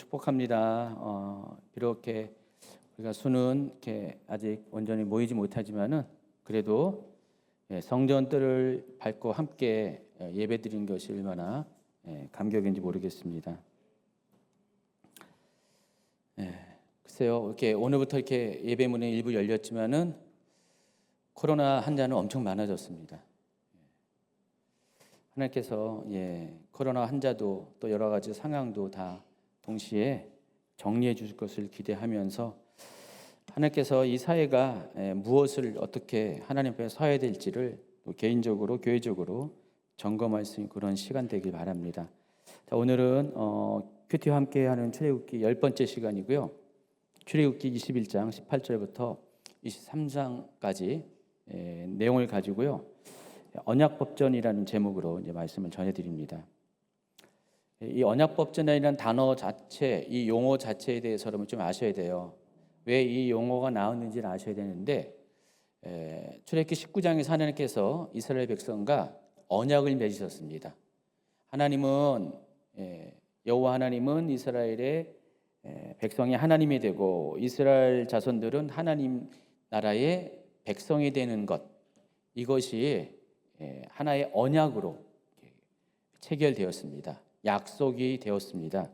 축복합니다. 비록 이렇게 우리가 수는 이렇게 아직 온전히 모이지 못하지만은 그래도 성전들을 밟고 함께 예배드린 것이 얼마나 감격인지 모르겠습니다. 글쎄요, 이렇게 오늘부터 이렇게 예배문이 일부 열렸지만은 코로나 환자는 엄청 많아졌습니다. 하나님께서 코로나 환자도 또 여러 가지 상황도 다 동시에 정리해 주실 것을 기대하면서 하나님께서 이 사회가 무엇을 어떻게 하나님 앞에 서야 될지를 또 개인적으로 교회적으로 점검할 수 있는 그런 시간 되길 바랍니다. 자, 오늘은 큐티와 함께하는 출애굽기 10번째 시간이고요. 출애굽기 21장 18절부터 23장까지 내용을 가지고요. 언약법전이라는 제목으로 이제 말씀을 전해드립니다. 이 언약법전이라는 단어 자체, 이 용어 자체에 대해서 여러분 좀 아셔야 돼요. 왜 이 용어가 나왔는지를 아셔야 되는데, 출애굽기 19장에서 하나님께서 이스라엘 백성과 언약을 맺으셨습니다. 하나님은 여호와 하나님은 이스라엘의 백성이 하나님이 되고 이스라엘 자손들은 하나님 나라의 백성이 되는 것, 이것이 하나의 언약으로 체결되었습니다. 약속이 되었습니다.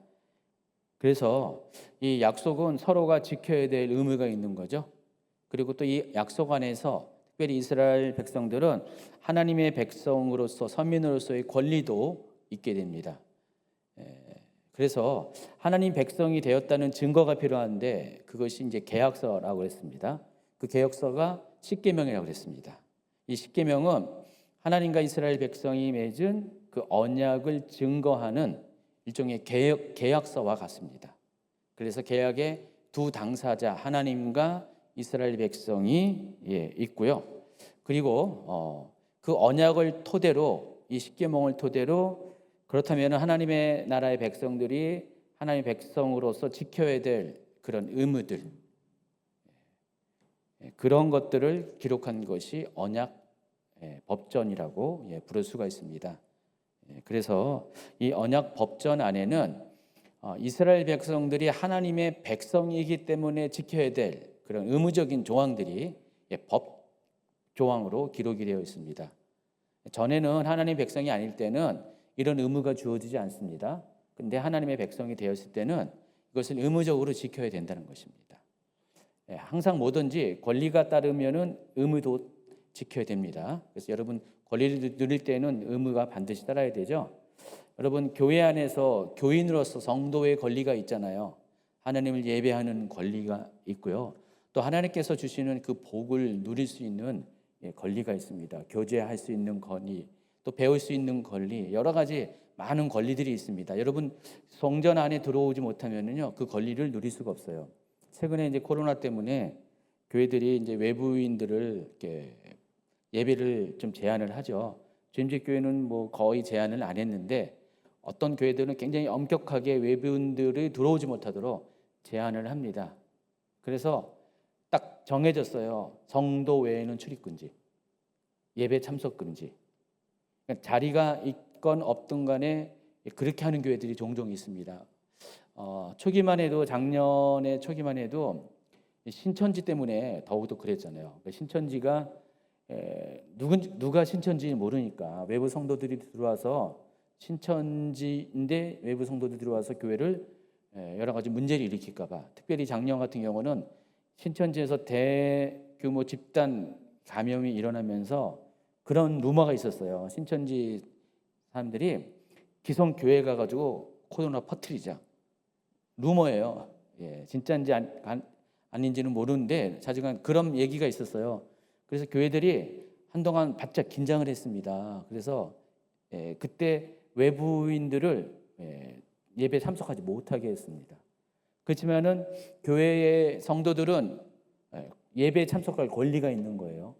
그래서 이 약속은 서로가 지켜야 될 의무가 있는 거죠. 그리고 또 이 약속 안에서 특별히 이스라엘 백성들은 하나님의 백성으로서 선민으로서의 권리도 있게 됩니다. 그래서 하나님 백성이 되었다는 증거가 필요한데 그것이 이제 계약서라고 했습니다. 그 계약서가 십계명이라고 했습니다. 이 십계명은 하나님과 이스라엘 백성이 맺은 그 언약을 증거하는 일종의 계약서와 같습니다. 그래서 계약의 두 당사자 하나님과 이스라엘 백성이 있고요. 그리고 그 언약을 토대로 이 십계명을 토대로 그렇다면 하나님의 나라의 백성들이 하나님의 백성으로서 지켜야 될 그런 의무들, 그런 것들을 기록한 것이 언약 법전이라고 부를 수가 있습니다. 그래서 이 언약 법전 안에는 이스라엘 백성들이 하나님의 백성이기 때문에 지켜야 될 그런 의무적인 조항들이 법 조항으로 기록이 되어 있습니다. 전에는 하나님의 백성이 아닐 때는 이런 의무가 주어지지 않습니다. 그런데 하나님의 백성이 되었을 때는 이것을 의무적으로 지켜야 된다는 것입니다. 항상 뭐든지 권리가 따르면은 의무도 지켜야 됩니다. 그래서 여러분 권리를 누릴 때는 의무가 반드시 따라야 되죠. 여러분 교회 안에서 교인으로서 성도의 권리가 있잖아요. 하나님을 예배하는 권리가 있고요. 또 하나님께서 주시는 그 복을 누릴 수 있는 권리가 있습니다. 교제할 수 있는 권리, 또 배울 수 있는 권리, 여러 가지 많은 권리들이 있습니다. 여러분 성전 안에 들어오지 못하면은요 그 권리를 누릴 수가 없어요. 최근에 이제 코로나 때문에 교회들이 이제 외부인들을 이렇게 예배를 좀 제한을 하죠. 주임직 교회는 뭐 거의 제한을 안 했는데 어떤 교회들은 굉장히 엄격하게 외부인들이 들어오지 못하도록 제한을 합니다. 그래서 딱 정해졌어요. 성도 외에는 출입 금지, 예배 참석 금지. 그러니까 자리가 있건 없든 간에 그렇게 하는 교회들이 종종 있습니다. 초기만 해도 작년에 초기만 해도 신천지 때문에 더욱더 그랬잖아요. 신천지가 누가 신천지 모르니까 외부 성도들이 들어와서 신천지인데 외부 성도들이 들어와서 교회를 여러 가지 문제를 일으킬까 봐 특별히 작년 같은 경우는 신천지에서 대규모 집단 감염이 일어나면서 그런 루머가 있었어요. 신천지 사람들이 기성 교회 가가지고 코로나 퍼뜨리자, 루머예요. 진짜인지 아닌지는 모르는데 자주간 그런 얘기가 있었어요. 그래서 교회들이 한동안 바짝 긴장을 했습니다. 그래서 그때 외부인들을 예배 참석하지 못하게 했습니다. 그렇지만은 교회의 성도들은 예배에 참석할 권리가 있는 거예요.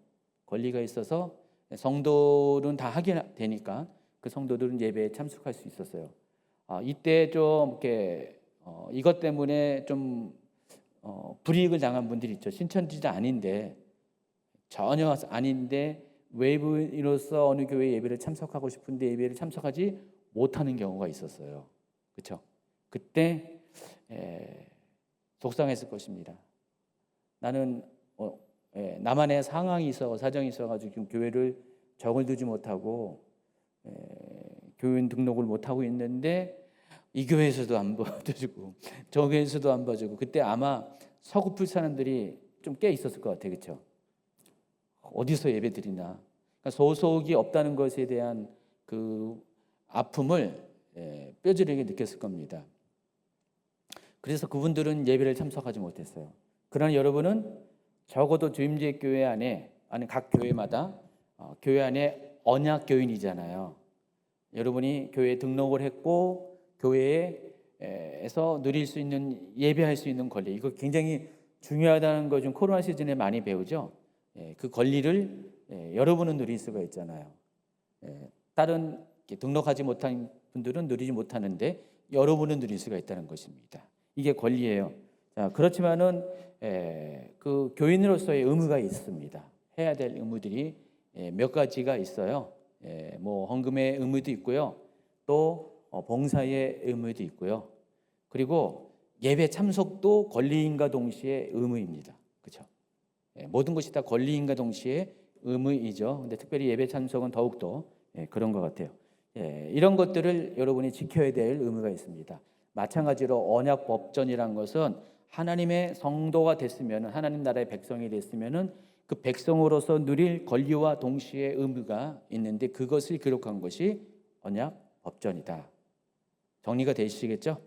권리가 있어서 성도는 다 하게 되니까 그 성도들은 예배에 참석할 수 있었어요. 이때 좀 이렇게 이것 때문에 좀 불이익을 당한 분들이 있죠. 신천지도 아닌데 전혀 아닌데 외부인으로서 어느 교회 예배를 참석하고 싶은데 예배를 참석하지 못하는 경우가 있었어요. 그렇죠? 그때 속상했을 것입니다. 나는 나만의 상황이 있어 사정이 있어가지고 지금 교회를 정을 두지 못하고 교인 등록을 못하고 있는데 이 교회에서도 안 봐주고 저 교회에서도 안 봐주고 그때 아마 서글플 사람들이 좀 꽤 있었을 것 같아요. 그렇죠? 어디서 예배드리나 그러니까 소속이 없다는 것에 대한 그 아픔을 뼈저리게 느꼈을 겁니다. 그래서 그분들은 예배를 참석하지 못했어요. 그러나 여러분은 적어도 주임제 교회 안에 아니 각 교회마다 교회 안에 언약 교인이잖아요. 여러분이 교회에 등록을 했고 교회에서 누릴 수 있는 예배할 수 있는 권리 이거 굉장히 중요하다는 거 좀 코로나 시즌에 많이 배우죠. 그 권리를 여러분은 누릴 수가 있잖아요. 다른 등록하지 못한 분들은 누리지 못하는데 여러분은 누릴 수가 있다는 것입니다. 이게 권리예요. 자, 그렇지만은 그 교인으로서의 의무가 있습니다. 해야 될 의무들이 몇 가지가 있어요. 뭐 헌금의 의무도 있고요. 또 봉사의 의무도 있고요. 그리고 예배 참석도 권리인과 동시에 의무입니다. 그렇죠? 모든 것이 다 권리인과 동시에 의무이죠. 근데 특별히 예배 참석은 더욱더 그런 것 같아요. 이런 것들을 여러분이 지켜야 될 의무가 있습니다. 마찬가지로 언약 법전이란 것은 하나님의 성도가 됐으면 하나님 나라의 백성이 됐으면은 그 백성으로서 누릴 권리와 동시에 의무가 있는데 그것을 기록한 것이 언약 법전이다. 정리가 되시겠죠?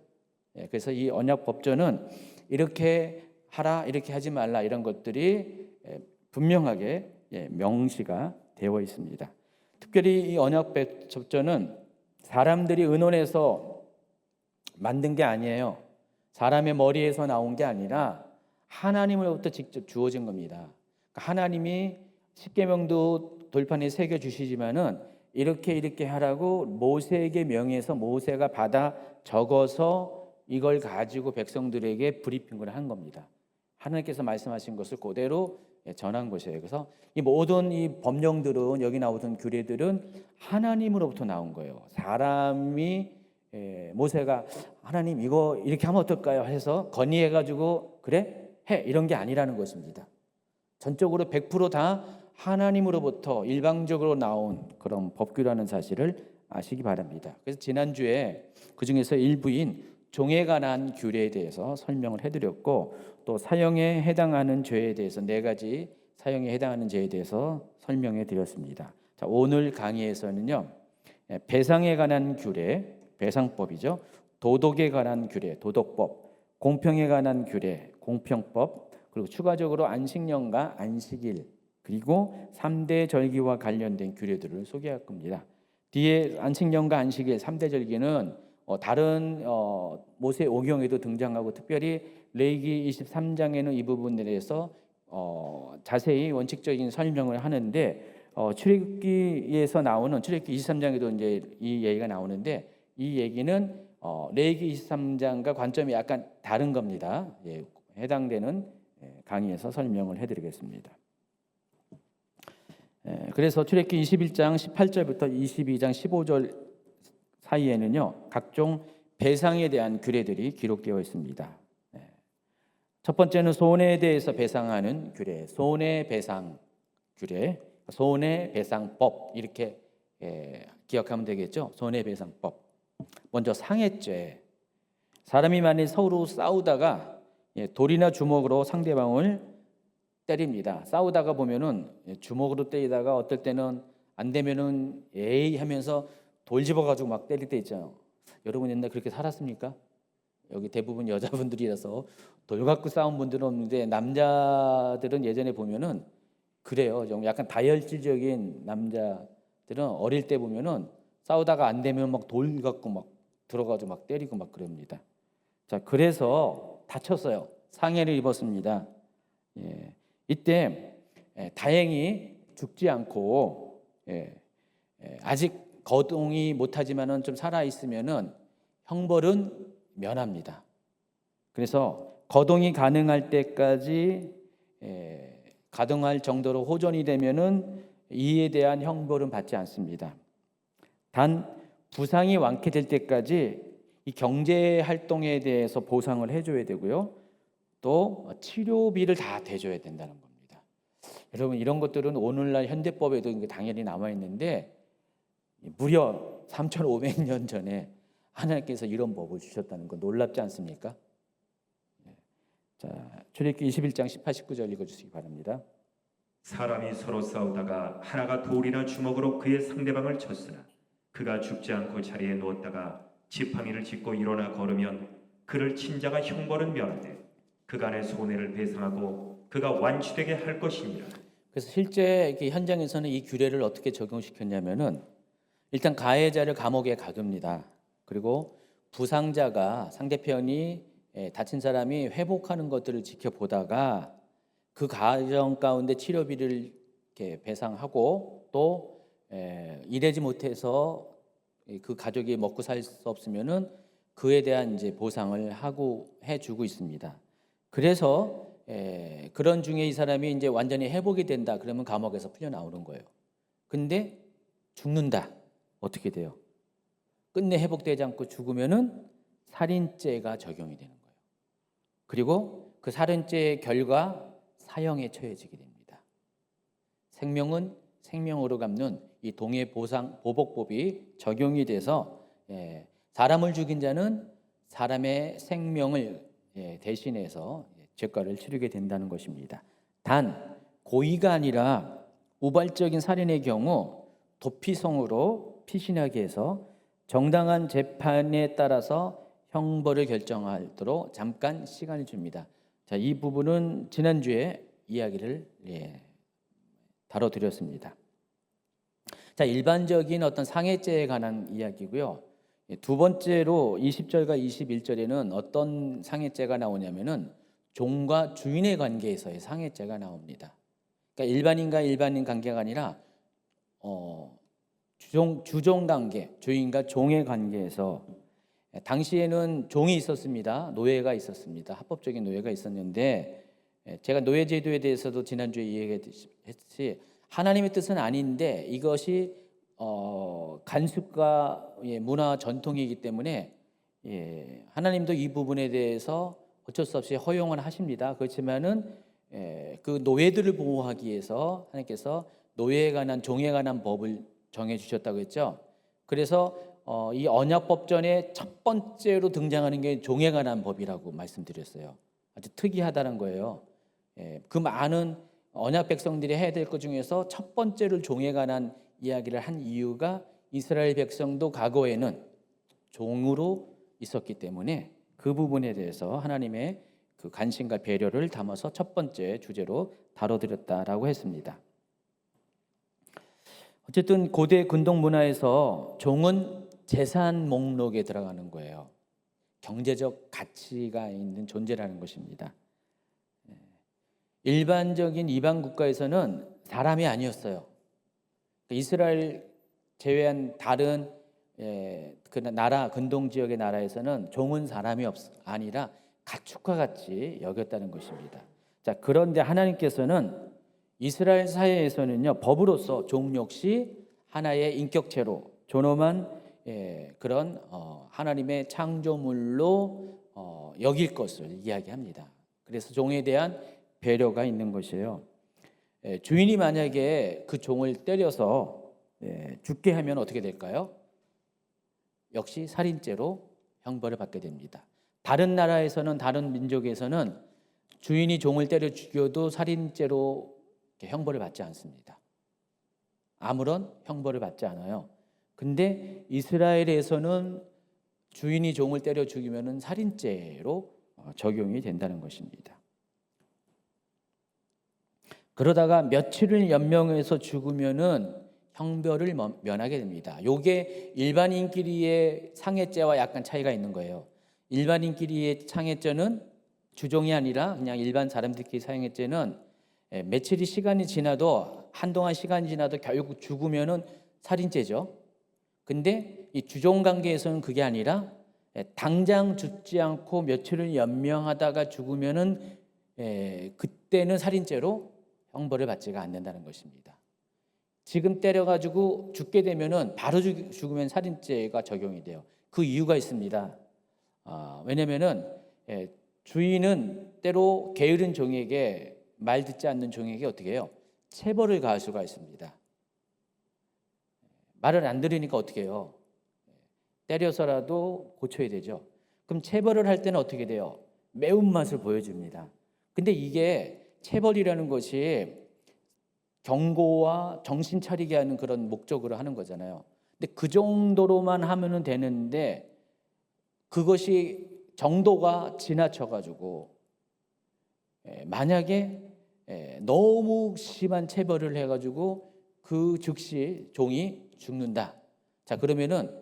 그래서 이 언약 법전은 이렇게 하라, 이렇게 하지 말라 이런 것들이 분명하게 명시가 되어 있습니다. 특별히 이 언약 법전은 사람들이 의논해서 만든 게 아니에요. 사람의 머리에서 나온 게 아니라 하나님으로부터 직접 주어진 겁니다. 하나님이 십계명도 돌판에 새겨 주시지만은 이렇게 하라고 모세에게 명해서 모세가 받아 적어서 이걸 가지고 백성들에게 브리핑을 한 겁니다. 하나님께서 말씀하신 것을 그대로 전한 것이에요. 그래서 이 모든 이 법령들은 여기 나오던 규례들은 하나님으로부터 나온 거예요. 사람이 모세가 하나님 이거 이렇게 하면 어떨까요? 해서 건의해가지고 그래? 해 이런 게 아니라는 것입니다. 전적으로 100% 다 하나님으로부터 일방적으로 나온 그런 법규라는 사실을 아시기 바랍니다. 그래서 지난주에 그중에서 일부인 종에 관한 규례에 대해서 설명을 해드렸고 또 사형에 해당하는 죄에 대해서 4가지 사형에 해당하는 죄에 대해서 설명해 드렸습니다. 자, 오늘 강의에서는요 배상에 관한 규례, 배상법이죠. 도덕에 관한 규례, 도덕법, 공평에 관한 규례, 공평법, 그리고 추가적으로 안식년과 안식일 그리고 3대 절기와 관련된 규례들을 소개할 겁니다. 뒤에 안식년과 안식일 3대 절기는 다른 모세 오경에도 등장하고 특별히 레위기 23장에는 이 부분에 대해서 자세히 원칙적인 설명을 하는데 출애굽기에서 나오는 출애굽기 23장에도 이제 이 얘기가 나오는데 이 얘기는 레위기 23장과 관점이 약간 다른 겁니다. 해당되는 강의에서 설명을 해드리겠습니다. 그래서 출애굽기 21장 18절부터 22장 15절 사이에는요 각종 배상에 대한 규례들이 기록되어 있습니다. 첫 번째는 손해에 대해서 배상하는 규례, 손해배상 규례, 손해배상법 이렇게 기억하면 되겠죠. 손해배상법. 먼저 상해죄. 사람이 만일 서로 싸우다가 돌이나 주먹으로 상대방을 때립니다. 싸우다가 보면은 주먹으로 때리다가 어떨 때는 안 되면은 에이 하면서 돌 집어가지고 막 때릴 때 있잖아요. 여러분 옛날에 그렇게 살았습니까? 여기 대부분 여자분들이라서 돌 갖고 싸운 분들은 없는데 남자들은 예전에 보면은 그래요. 좀 약간 다혈질적인 남자들은 어릴 때 보면은 싸우다가 안 되면 막 돌 갖고 막 들어가서 막 때리고 막 그럽니다. 자, 그래서 다쳤어요. 상해를 입었습니다. 이때 다행히 죽지 않고 아직 거동이 못하지만은 좀 살아 있으면은 형벌은 면합니다. 그래서 거동이 가능할 때까지 가동할 정도로 호전이 되면은 이에 대한 형벌은 받지 않습니다. 단 부상이 완쾌될 때까지 이 경제 활동에 대해서 보상을 해줘야 되고요. 또 치료비를 다 대줘야 된다는 겁니다. 여러분, 이런 것들은 오늘날 현대법에도 당연히 남아 있는데 무려 3,500년 전에 하나님께서 이런 법을 주셨다는 거 놀랍지 않습니까? 자, 출애굽기 21장 18, 19절 읽어주시기 바랍니다. 사람이 서로 싸우다가 하나가 돌이나 주먹으로 그의 상대방을 쳤으나 그가 죽지 않고 자리에 누웠다가 지팡이를 짚고 일어나 걸으면 그를 친 자가 형벌은 면하되 그간의 손해를 배상하고 그가 완치되게 할 것이니라. 그래서 실제 현장에서는 이 규례를 어떻게 적용시켰냐면은 일단 가해자를 감옥에 가둡니다. 그리고 부상자가 상대편이 다친 사람이 회복하는 것들을 지켜보다가 그 과정 가운데 치료비를 이렇게 배상하고 또 일하지 못해서 그 가족이 먹고 살 수 없으면은 그에 대한 이제 보상을 하고 해주고 있습니다. 그래서 그런 중에 이 사람이 이제 완전히 회복이 된다 그러면 감옥에서 풀려 나오는 거예요. 근데 죽는다 어떻게 돼요? 끝내 회복되지 않고 죽으면은 살인죄가 적용이 되는 거예요. 그리고 그 살인죄의 결과 사형에 처해지게 됩니다. 생명은 생명으로 갚는 이 동해보복법이 적용이 돼서 사람을 죽인 자는 사람의 생명을 대신해서 죄가를 치르게 된다는 것입니다. 단 고의가 아니라 우발적인 살인의 경우 도피성으로 피신하게 해서 정당한 재판에 따라서 형벌을 결정하도록 잠깐 시간을 줍니다. 자, 이 부분은 지난주에 이야기를 다뤄드렸습니다. 자, 일반적인 어떤 상해죄에 관한 이야기고요. 두 번째로 20절과 21절에는 어떤 상해죄가 나오냐면은 종과 주인의 관계에서의 상해죄가 나옵니다. 그러니까 일반인과 일반인 관계가 아니라 주종 관계, 주인과 종의 관계에서 당시에는 종이 있었습니다. 노예가 있었습니다. 합법적인 노예가 있었는데 제가 노예 제도에 대해서도 지난주에 이야기했듯이 하나님의 뜻은 아닌데 이것이 간습과 문화 전통이기 때문에 하나님도 이 부분에 대해서 어쩔 수 없이 허용을 하십니다. 그렇지만은 그 노예들을 보호하기 위해서 하나님께서 노예에 관한 종에 관한 법을 정해 주셨다고 했죠. 그래서 이 언약법전에 첫 번째로 등장하는 게 종에 관한 법이라고 말씀드렸어요. 아주 특이하다는 거예요. 그 많은 언약 백성들이 해야 될 것 중에서 첫 번째로 종에 관한 이야기를 한 이유가 이스라엘 백성도 과거에는 종으로 있었기 때문에 그 부분에 대해서 하나님의 그 관심과 배려를 담아서 첫 번째 주제로 다뤄드렸다라고 했습니다. 어쨌든 고대 근동 문화에서 종은 재산 목록에 들어가는 거예요. 경제적 가치가 있는 존재라는 것입니다. 일반적인 이방 국가에서는 사람이 아니었어요. 이스라엘 제외한 다른 그 나라 근동 지역의 나라에서는 종은 사람이 아니라 가축과 같이 여겼다는 것입니다. 자, 그런데 하나님께서는 이스라엘 사회에서는요 법으로서 종 역시 하나의 인격체로 존엄한 그런 하나님의 창조물로 여길 것을 이야기합니다. 그래서 종에 대한 배려가 있는 것이에요. 주인이 만약에 그 종을 때려서 죽게 하면 어떻게 될까요? 역시 살인죄로 형벌을 받게 됩니다. 다른 나라에서는 다른 민족에서는 주인이 종을 때려 죽여도 살인죄로 형벌을 받지 않습니다. 아무런 형벌을 받지 않아요. 근데 이스라엘에서는 주인이 종을 때려 죽이면 살인죄로 적용이 된다는 것입니다. 그러다가 며칠을 연명해서 죽으면은 형벌을 면하게 됩니다. 이게 일반인끼리의 상해죄와 약간 차이가 있는 거예요. 일반인끼리의 상해죄는 주종이 아니라 그냥 일반 사람들끼리 상해죄는 며칠이 시간이 지나도 한동안 시간이 지나도 결국 죽으면은 살인죄죠. 근데 이 주종 관계에서는 그게 아니라 당장 죽지 않고 며칠을 연명하다가 죽으면은 그때는 살인죄로 형벌을 받지가 않는다는 것입니다. 지금 때려가지고 죽게 되면은 바로 죽으면 살인죄가 적용이 돼요. 그 이유가 있습니다. 왜냐면은 주인은 때로 게으른 종에게, 말 듣지 않는 종에게 어떻게 해요? 체벌을 가할 수가 있습니다. 말을 안 들으니까 어떻게 해요? 때려서라도 고쳐야 되죠. 그럼 체벌을 할 때는 어떻게 돼요? 매운맛을 보여줍니다. 근데 이게 체벌이라는 것이 경고와 정신 차리게 하는 그런 목적으로 하는 거잖아요. 근데 그 정도로만 하면은 되는데 그것이 정도가 지나쳐가지고 만약에 너무 심한 체벌을 해가지고 그 즉시 종이 죽는다. 자, 그러면은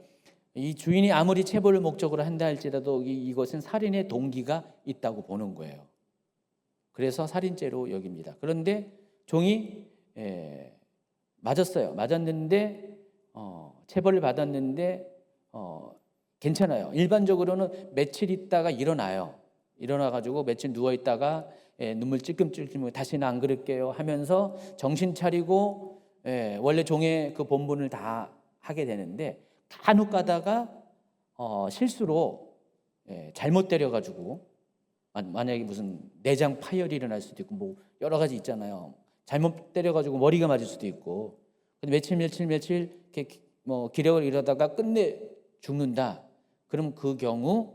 이 주인이 아무리 체벌을 목적으로 한다 할지라도 이것은 살인의 동기가 있다고 보는 거예요. 그래서 살인죄로 여깁니다. 그런데 종이 맞았어요. 맞았는데 체벌을 받았는데 괜찮아요. 일반적으로는 며칠 있다가 일어나요. 일어나가지고 며칠 누워 있다가 눈물 찔끔찔끔 다시는 안 그럴게요 하면서 정신 차리고 원래 종의 그 본분을 다 하게 되는데 간혹 가다가 실수로 잘못 때려가지고 만약에 무슨 내장 파열이 일어날 수도 있고 뭐 여러 가지 있잖아요. 잘못 때려가지고 머리가 맞을 수도 있고. 근데 며칠 이렇게 뭐 기력을 잃어다가 끝내 죽는다. 그럼 그 경우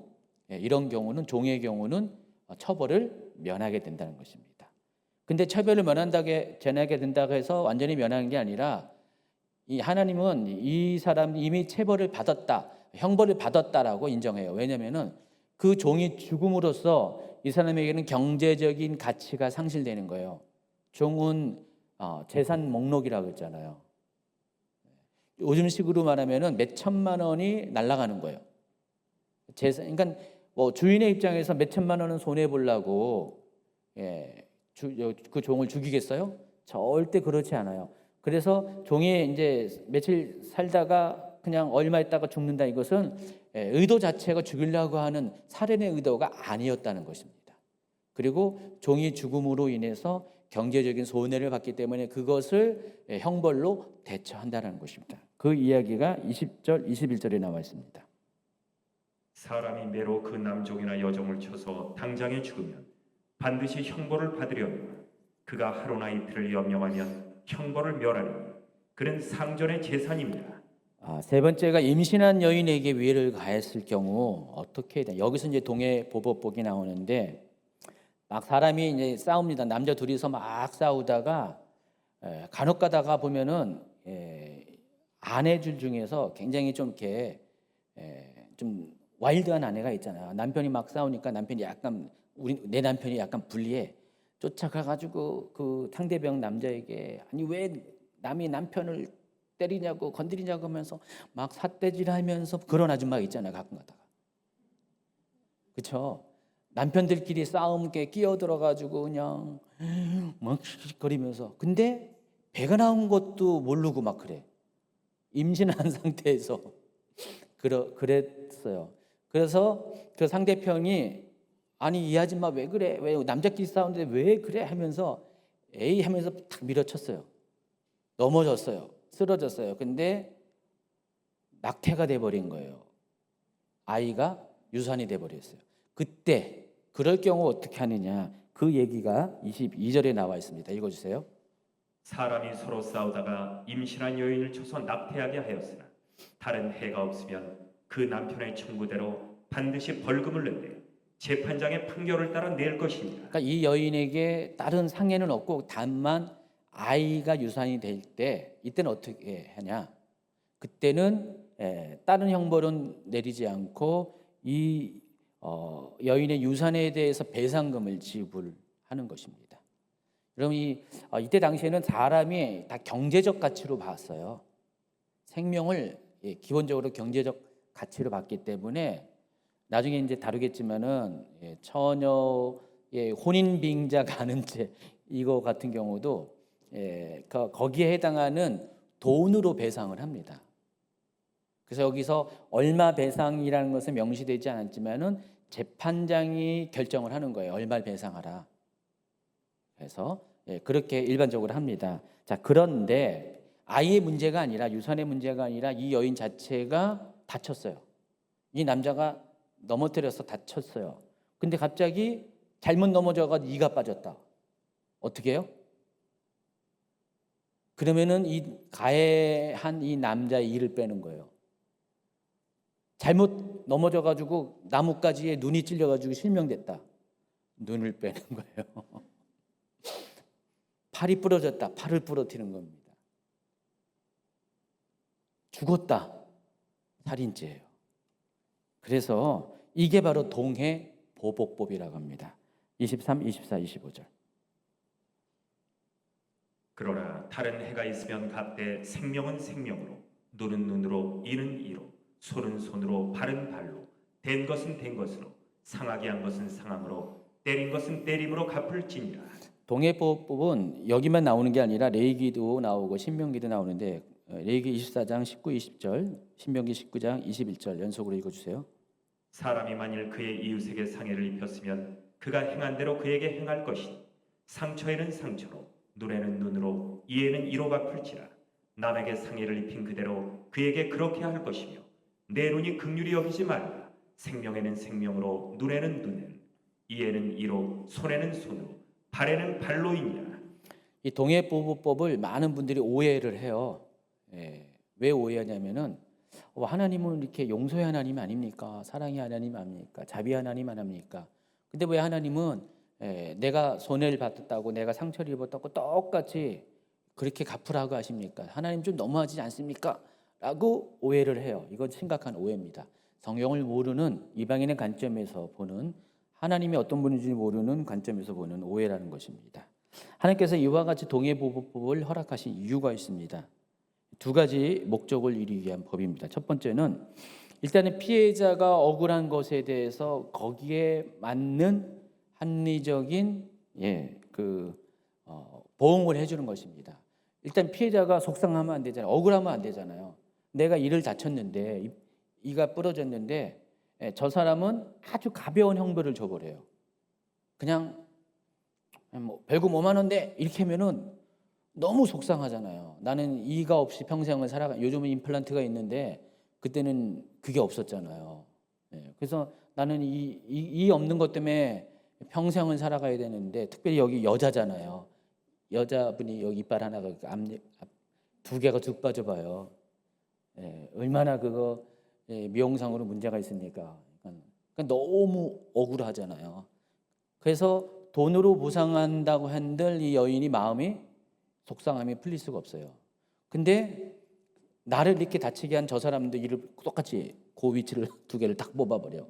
이런 경우는 종의 경우는 처벌을 면하게 된다는 것입니다. 근데 처벌을 면하게 된다고 해서 완전히 면하는 게 아니라 이 하나님은 이 사람이 이미 체벌을 받았다, 형벌을 받았다라고 인정해요. 왜냐하면은 그 종이 죽음으로써 이 사람에게는 경제적인 가치가 상실되는 거예요. 종은 재산 목록이라고 했잖아요. 요즘식으로 말하면은 몇 천만 원이 날아가는 거예요. 그러니까 뭐 주인의 입장에서 몇 천만 원은 손해 보려고 그 종을 죽이겠어요? 절대 그렇지 않아요. 그래서 종이 이제 며칠 살다가 그냥 얼마 있다가 죽는다, 이것은 의도 자체가 죽이려고 하는 살인의 의도가 아니었다는 것입니다. 그리고 종이 죽음으로 인해서 경제적인 손해를 받기 때문에 그것을 형벌로 대처한다는 것입니다. 그 이야기가 20절, 21절에 나와 있습니다. 사람이 매로 그 남종이나 여종을 쳐서 당장에 죽으면 반드시 형벌을 받으려니와 그가 하루나 이틀을 연명하면 형벌을 멸하니 그는 상전의 재산입니다. 세 번째가 임신한 여인에게 위해를 가했을 경우 어떻게 해야 되나? 여기서 이제 동해보법복이 나오는데 막 사람이 이제 싸웁니다. 남자 둘이서 막 싸우다가 간혹 가다가 보면은 아내들 중에서 굉장히 좀 이렇게 좀 와일드한 아내가 있잖아요. 남편이 막 싸우니까 남편이 약간 내 남편이 약간 불리해. 쫓아가가지고 그 상대방 남자에게 아니 왜 남이 남편을 때리냐고 건드리냐고 하면서 막 삿대질하면서 그런 아줌마가 있잖아요. 가끔 가다가. 그렇죠? 남편들끼리 싸움에 끼어들어가지고 그냥 막 거리면서 근데 배가 나온 것도 모르고 막 그래. 임신한 상태에서 그랬어요. 그래서 그 상대편이 아니 이 아줌마 왜 그래? 왜 남자끼리 싸우는데 왜 그래? 하면서 에이 하면서 탁 밀어쳤어요. 넘어졌어요. 쓰러졌어요. 근데 낙태가 돼버린 거예요. 아이가 유산이 돼버렸어요. 그때 그럴 경우 어떻게 하느냐? 그 얘기가 22절에 나와 있습니다. 읽어주세요. 사람이 서로 싸우다가 임신한 여인을 쳐서 낙태하게 하였으나 다른 해가 없으면 그 남편의 청구대로 반드시 벌금을 내되 재판장의 판결을 따라 낼 것입니다. 그러니까 이 여인에게 다른 상해는 없고 다만 아이가 유산이 될 때 이때는 어떻게 하냐? 그때는 다른 형벌은 내리지 않고 이 여인의 유산에 대해서 배상금을 지불하는 것입니다. 그럼 이때 당시에는 사람이 다 경제적 가치로 봤어요. 생명을 기본적으로 경제적 가치로 봤기 때문에 나중에 이제 다루겠지만은 처녀의 혼인 빙자 가는죄 이거 같은 경우도 거기에 해당하는 돈으로 배상을 합니다. 그래서 여기서 얼마 배상이라는 것은 명시되지 않았지만은 재판장이 결정을 하는 거예요. 얼마를 배상하라. 그래서 그렇게 일반적으로 합니다. 자, 그런데 아이의 문제가 아니라 유산의 문제가 아니라 이 여인 자체가 다쳤어요. 이 남자가 넘어뜨려서 다쳤어요. 근데 갑자기 잘못 넘어져가지고 이가 빠졌다. 어떻게 해요? 그러면은 이 가해한 이 남자의 이를 빼는 거예요. 잘못 넘어져가지고 나뭇가지에 눈이 찔려가지고 실명됐다. 눈을 빼는 거예요. 팔이 부러졌다. 팔을 부러뜨리는 겁니다. 죽었다. 살인죄예요. 그래서 이게 바로 동해보복법이라고 합니다. 23, 24, 25절. 그러나 다른 해가 있으면 갑되 생명은 생명으로, 눈은 눈으로, 이는 이로, 손은 손으로, 발은 발로, 된 것은 된 것으로, 상하게 한 것은 상함으로, 때린 것은 때림으로 갚을지니라. 동해보복법은 여기만 나오는 게 아니라 레위기도 나오고 신명기도 나오는데 레위기 24장 19, 20절, 신명기 19장 21절 연속으로 읽어주세요. 사람이 만일 그의 이웃에게 상해를 입혔으면 그가 행한 대로 그에게 행할 것이니 상처에는 상처로, 눈에는 눈으로, 이에는 이로 갚을지라. 남에게 상해를 입힌 그대로 그에게 그렇게 할 것이며 내 눈이 긍휼히 여기지 말라. 생명에는 생명으로, 눈에는 눈으로, 이에는 이로, 손에는 손으로, 발에는 발로이니라. 이 동해보복법을 많은 분들이 오해를 해요. 왜 오해하냐면은 하나님은 이렇게 용서의 하나님 아닙니까? 사랑의 하나님 아닙니까? 자비 하나님 아닙니까? 근데 왜 하나님은 내가 손해를 받았다고 내가 상처를 입었다고 똑같이 그렇게 갚으라고 하십니까? 하나님 좀 너무하지 않습니까? 라고 오해를 해요. 이건 심각한 오해입니다. 성경을 모르는 이방인의 관점에서 보는, 하나님이 어떤 분인지 모르는 관점에서 보는 오해라는 것입니다. 하나님께서 이와 같이 동해보복법을 허락하신 이유가 있습니다. 두 가지 목적을 이루기 위한 법입니다. 첫 번째는 일단은 피해자가 억울한 것에 대해서 거기에 맞는 합리적인 보응을 해주는 것입니다. 일단 피해자가 속상하면 안 되잖아요. 억울하면 안 되잖아요. 내가 이를 다쳤는데 이가 부러졌는데 저 사람은 아주 가벼운 형벌을 줘버려요. 그냥 뭐 벌금 5만 원대 이렇게 하면은 너무 속상하잖아요. 나는 이가 없이 평생을 살아가. 요즘은 임플란트가 있는데 그때는 그게 없었잖아요. 그래서 나는 이 없는 것 때문에 평생을 살아가야 되는데, 특별히 여기 여자잖아요. 여자분이 여기 이빨 하나가 두 개가 쭉 빠져봐요. 얼마나 그거 미용상으로 문제가 있습니까? 그러니까 너무 억울하잖아요. 그래서 돈으로 보상한다고 한들 이 여인이 마음이 속상함이 풀릴 수가 없어요. 근데 나를 이렇게 다치게 한 저 사람도 이를 똑같이 그 위치를 두 개를 딱 뽑아버려.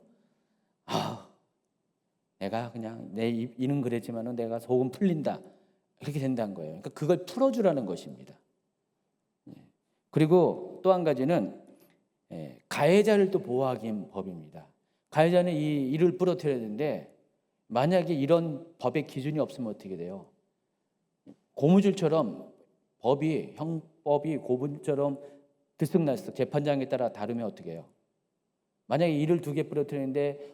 내가 그냥 내 이는 그랬지만은 내가 속은 풀린다. 이렇게 된다는 거예요. 그러니까 그걸 풀어주라는 것입니다. 그리고 또 한 가지는 가해자를 또 보호하기 위한 법입니다. 가해자는 이 일을 부러뜨려야 되는데 만약에 이런 법의 기준이 없으면 어떻게 돼요? 고무줄처럼 형법이 고무줄처럼 들쑥날쑥 재판장에 따라 다르면 어떻게 해요? 만약에 이를 두 개 부러뜨리는데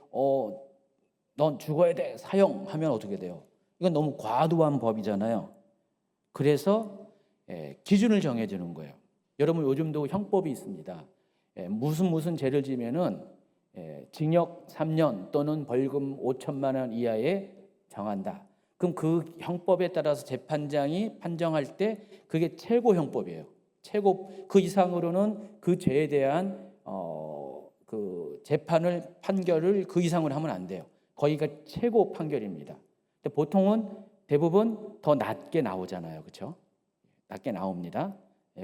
넌 죽어야 돼 사형하면 어떻게 돼요? 이건 너무 과도한 법이잖아요. 그래서 기준을 정해주는 거예요. 여러분 요즘도 형법이 있습니다. 무슨 죄를 지면은 징역 3년 또는 벌금 5천만 원 이하에 정한다. 그럼 그 형법에 따라서 재판장이 판정할 때 그게 최고 형법이에요. 최고, 그 이상으로는 그 죄에 대한 그 판결을 그 이상으로 하면 안 돼요. 거기가 최고 판결입니다. 근데 보통은 대부분 더 낮게 나오잖아요, 그렇죠? 낮게 나옵니다.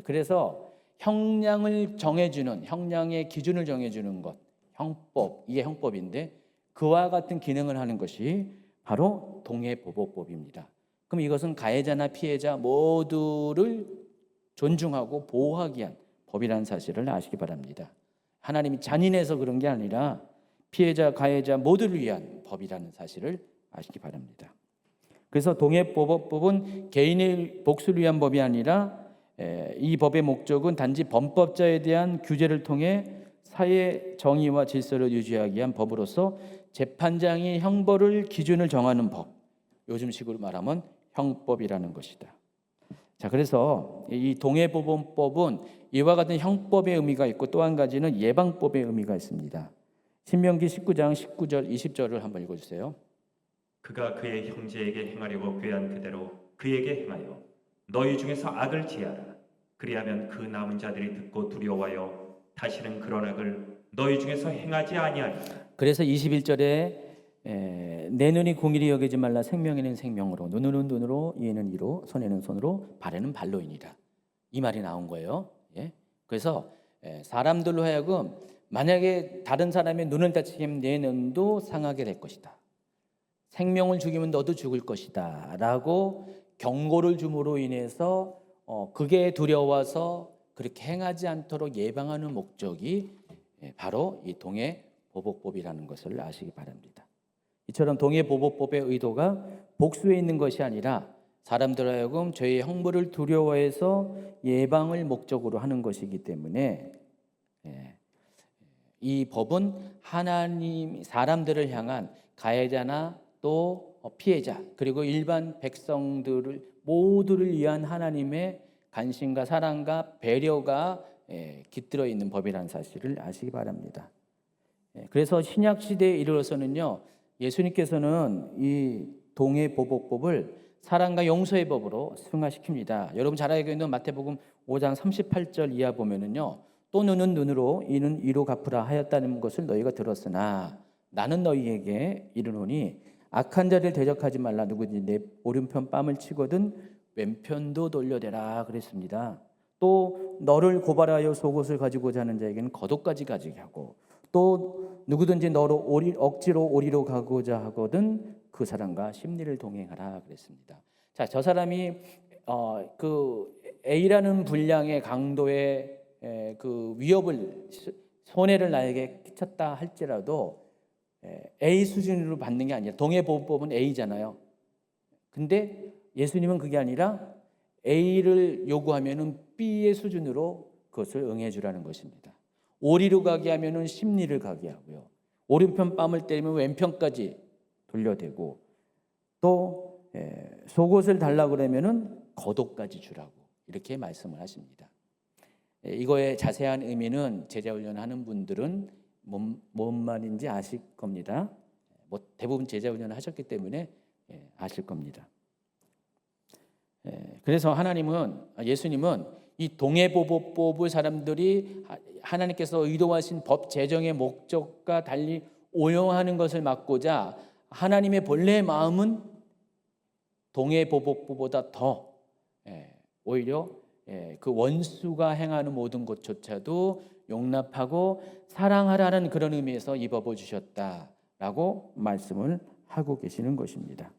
그래서 형량을 정해주는, 형량의 기준을 정해주는 것, 형법, 이게 형법인데 그와 같은 기능을 하는 것이 바로 동해보복법입니다. 그럼 이것은 가해자나 피해자 모두를 존중하고 보호하기 위한 법이라는 사실을 아시기 바랍니다. 하나님이 잔인해서 그런 게 아니라 피해자, 가해자 모두를 위한 법이라는 사실을 아시기 바랍니다. 그래서 동해보복법은 개인의 복수를 위한 법이 아니라 이 법의 목적은 단지 범법자에 대한 규제를 통해 사회 정의와 질서를 유지하기 위한 법으로서 재판장이 형벌을 기준을 정하는 법, 요즘식으로 말하면 형법이라는 것이다. 자, 그래서 이 동해보복법은 이와 같은 형법의 의미가 있고 또 한 가지는 예방법의 의미가 있습니다. 신명기 19장 19절 20절을 한번 읽어주세요. 그가 그의 형제에게 행하려고 꾀한 그대로 그에게 행하여 너희 중에서 악을 지하라. 그리하면 그 남은 자들이 듣고 두려워하여 다시는 그런 악을 너희 중에서 행하지 아니하리라. 그래서 21절에 내 눈이 공의를 여기지 말라. 생명에는 생명으로, 눈은 눈으로, 이에는 이로, 손에는 손으로, 발에는 발로이니라. 이 말이 나온 거예요. 예? 그래서 사람들로 하여금 만약에 다른 사람의 눈을 다치면 내 눈도 상하게 될 것이다. 생명을 죽이면 너도 죽을 것이다. 라고 경고를 줌으로 인해서 그게 두려워서 그렇게 행하지 않도록 예방하는 목적이 바로 이 동해보복법이라는 것을 아시기 바랍니다. 이처럼 동해보복법의 의도가 복수에 있는 것이 아니라 사람들 하여금 죄의 형벌을 두려워해서 예방을 목적으로 하는 것이기 때문에 이 법은 하나님 사람들을 향한 가해자나 또 피해자 그리고 일반 백성들을 모두를 위한 하나님의 관심과 사랑과 배려가 깃들어 있는 법이라는 사실을 아시기 바랍니다. 그래서 신약 시대에 이르러서는요, 예수님께서는 이 동해보복법을 사랑과 용서의 법으로 승화시킵니다. 여러분 잘 알고 있는 마태복음 5장 38절 이하 보면은요, 또 눈은 눈으로 이는 이로 갚으라 하였다는 것을 너희가 들었으나 나는 너희에게 이르노니 악한 자를 대적하지 말라. 누구든지 내 오른편 뺨을 치거든 왼편도 돌려대라 그랬습니다. 또 너를 고발하여 속옷을 가지고자 하는 자에게는 겉옷까지 가지게 하고 또 누구든지 너로 억지로 오리로 가고자 하거든 그 사람과 심리를 동행하라 그랬습니다. 자, 저 사람이 그 A라는 분량의 강도의 그 위협을 손해를 나에게 끼쳤다 할지라도 A 수준으로 받는 게 아니라 동해보호법은 A잖아요. 근데 예수님은 그게 아니라 A를 요구하면은 B의 수준으로 그것을 응해 주라는 것입니다. 오리로 가게 하면은 심리를 가게 하고요. 오른편 뺨을 때리면 왼편까지 돌려대고 또 속옷을 달라 그러면은 겉옷까지 주라고 이렇게 말씀을 하십니다. 이거의 자세한 의미는 제자 훈련하는 분들은 뭔 말인지 아실 겁니다. 뭐 대부분 제자 훈련을 하셨기 때문에 아실 겁니다. 그래서 예수님은 이 동해보복법을 사람들이 하나님께서 의도하신 법 제정의 목적과 달리 오용하는 것을 막고자 하나님의 본래의 마음은 동해보복법보다 더 오히려 그 원수가 행하는 모든 것조차도 용납하고 사랑하라는 그런 의미에서 이 법을 주셨다라고 말씀을 하고 계시는 것입니다.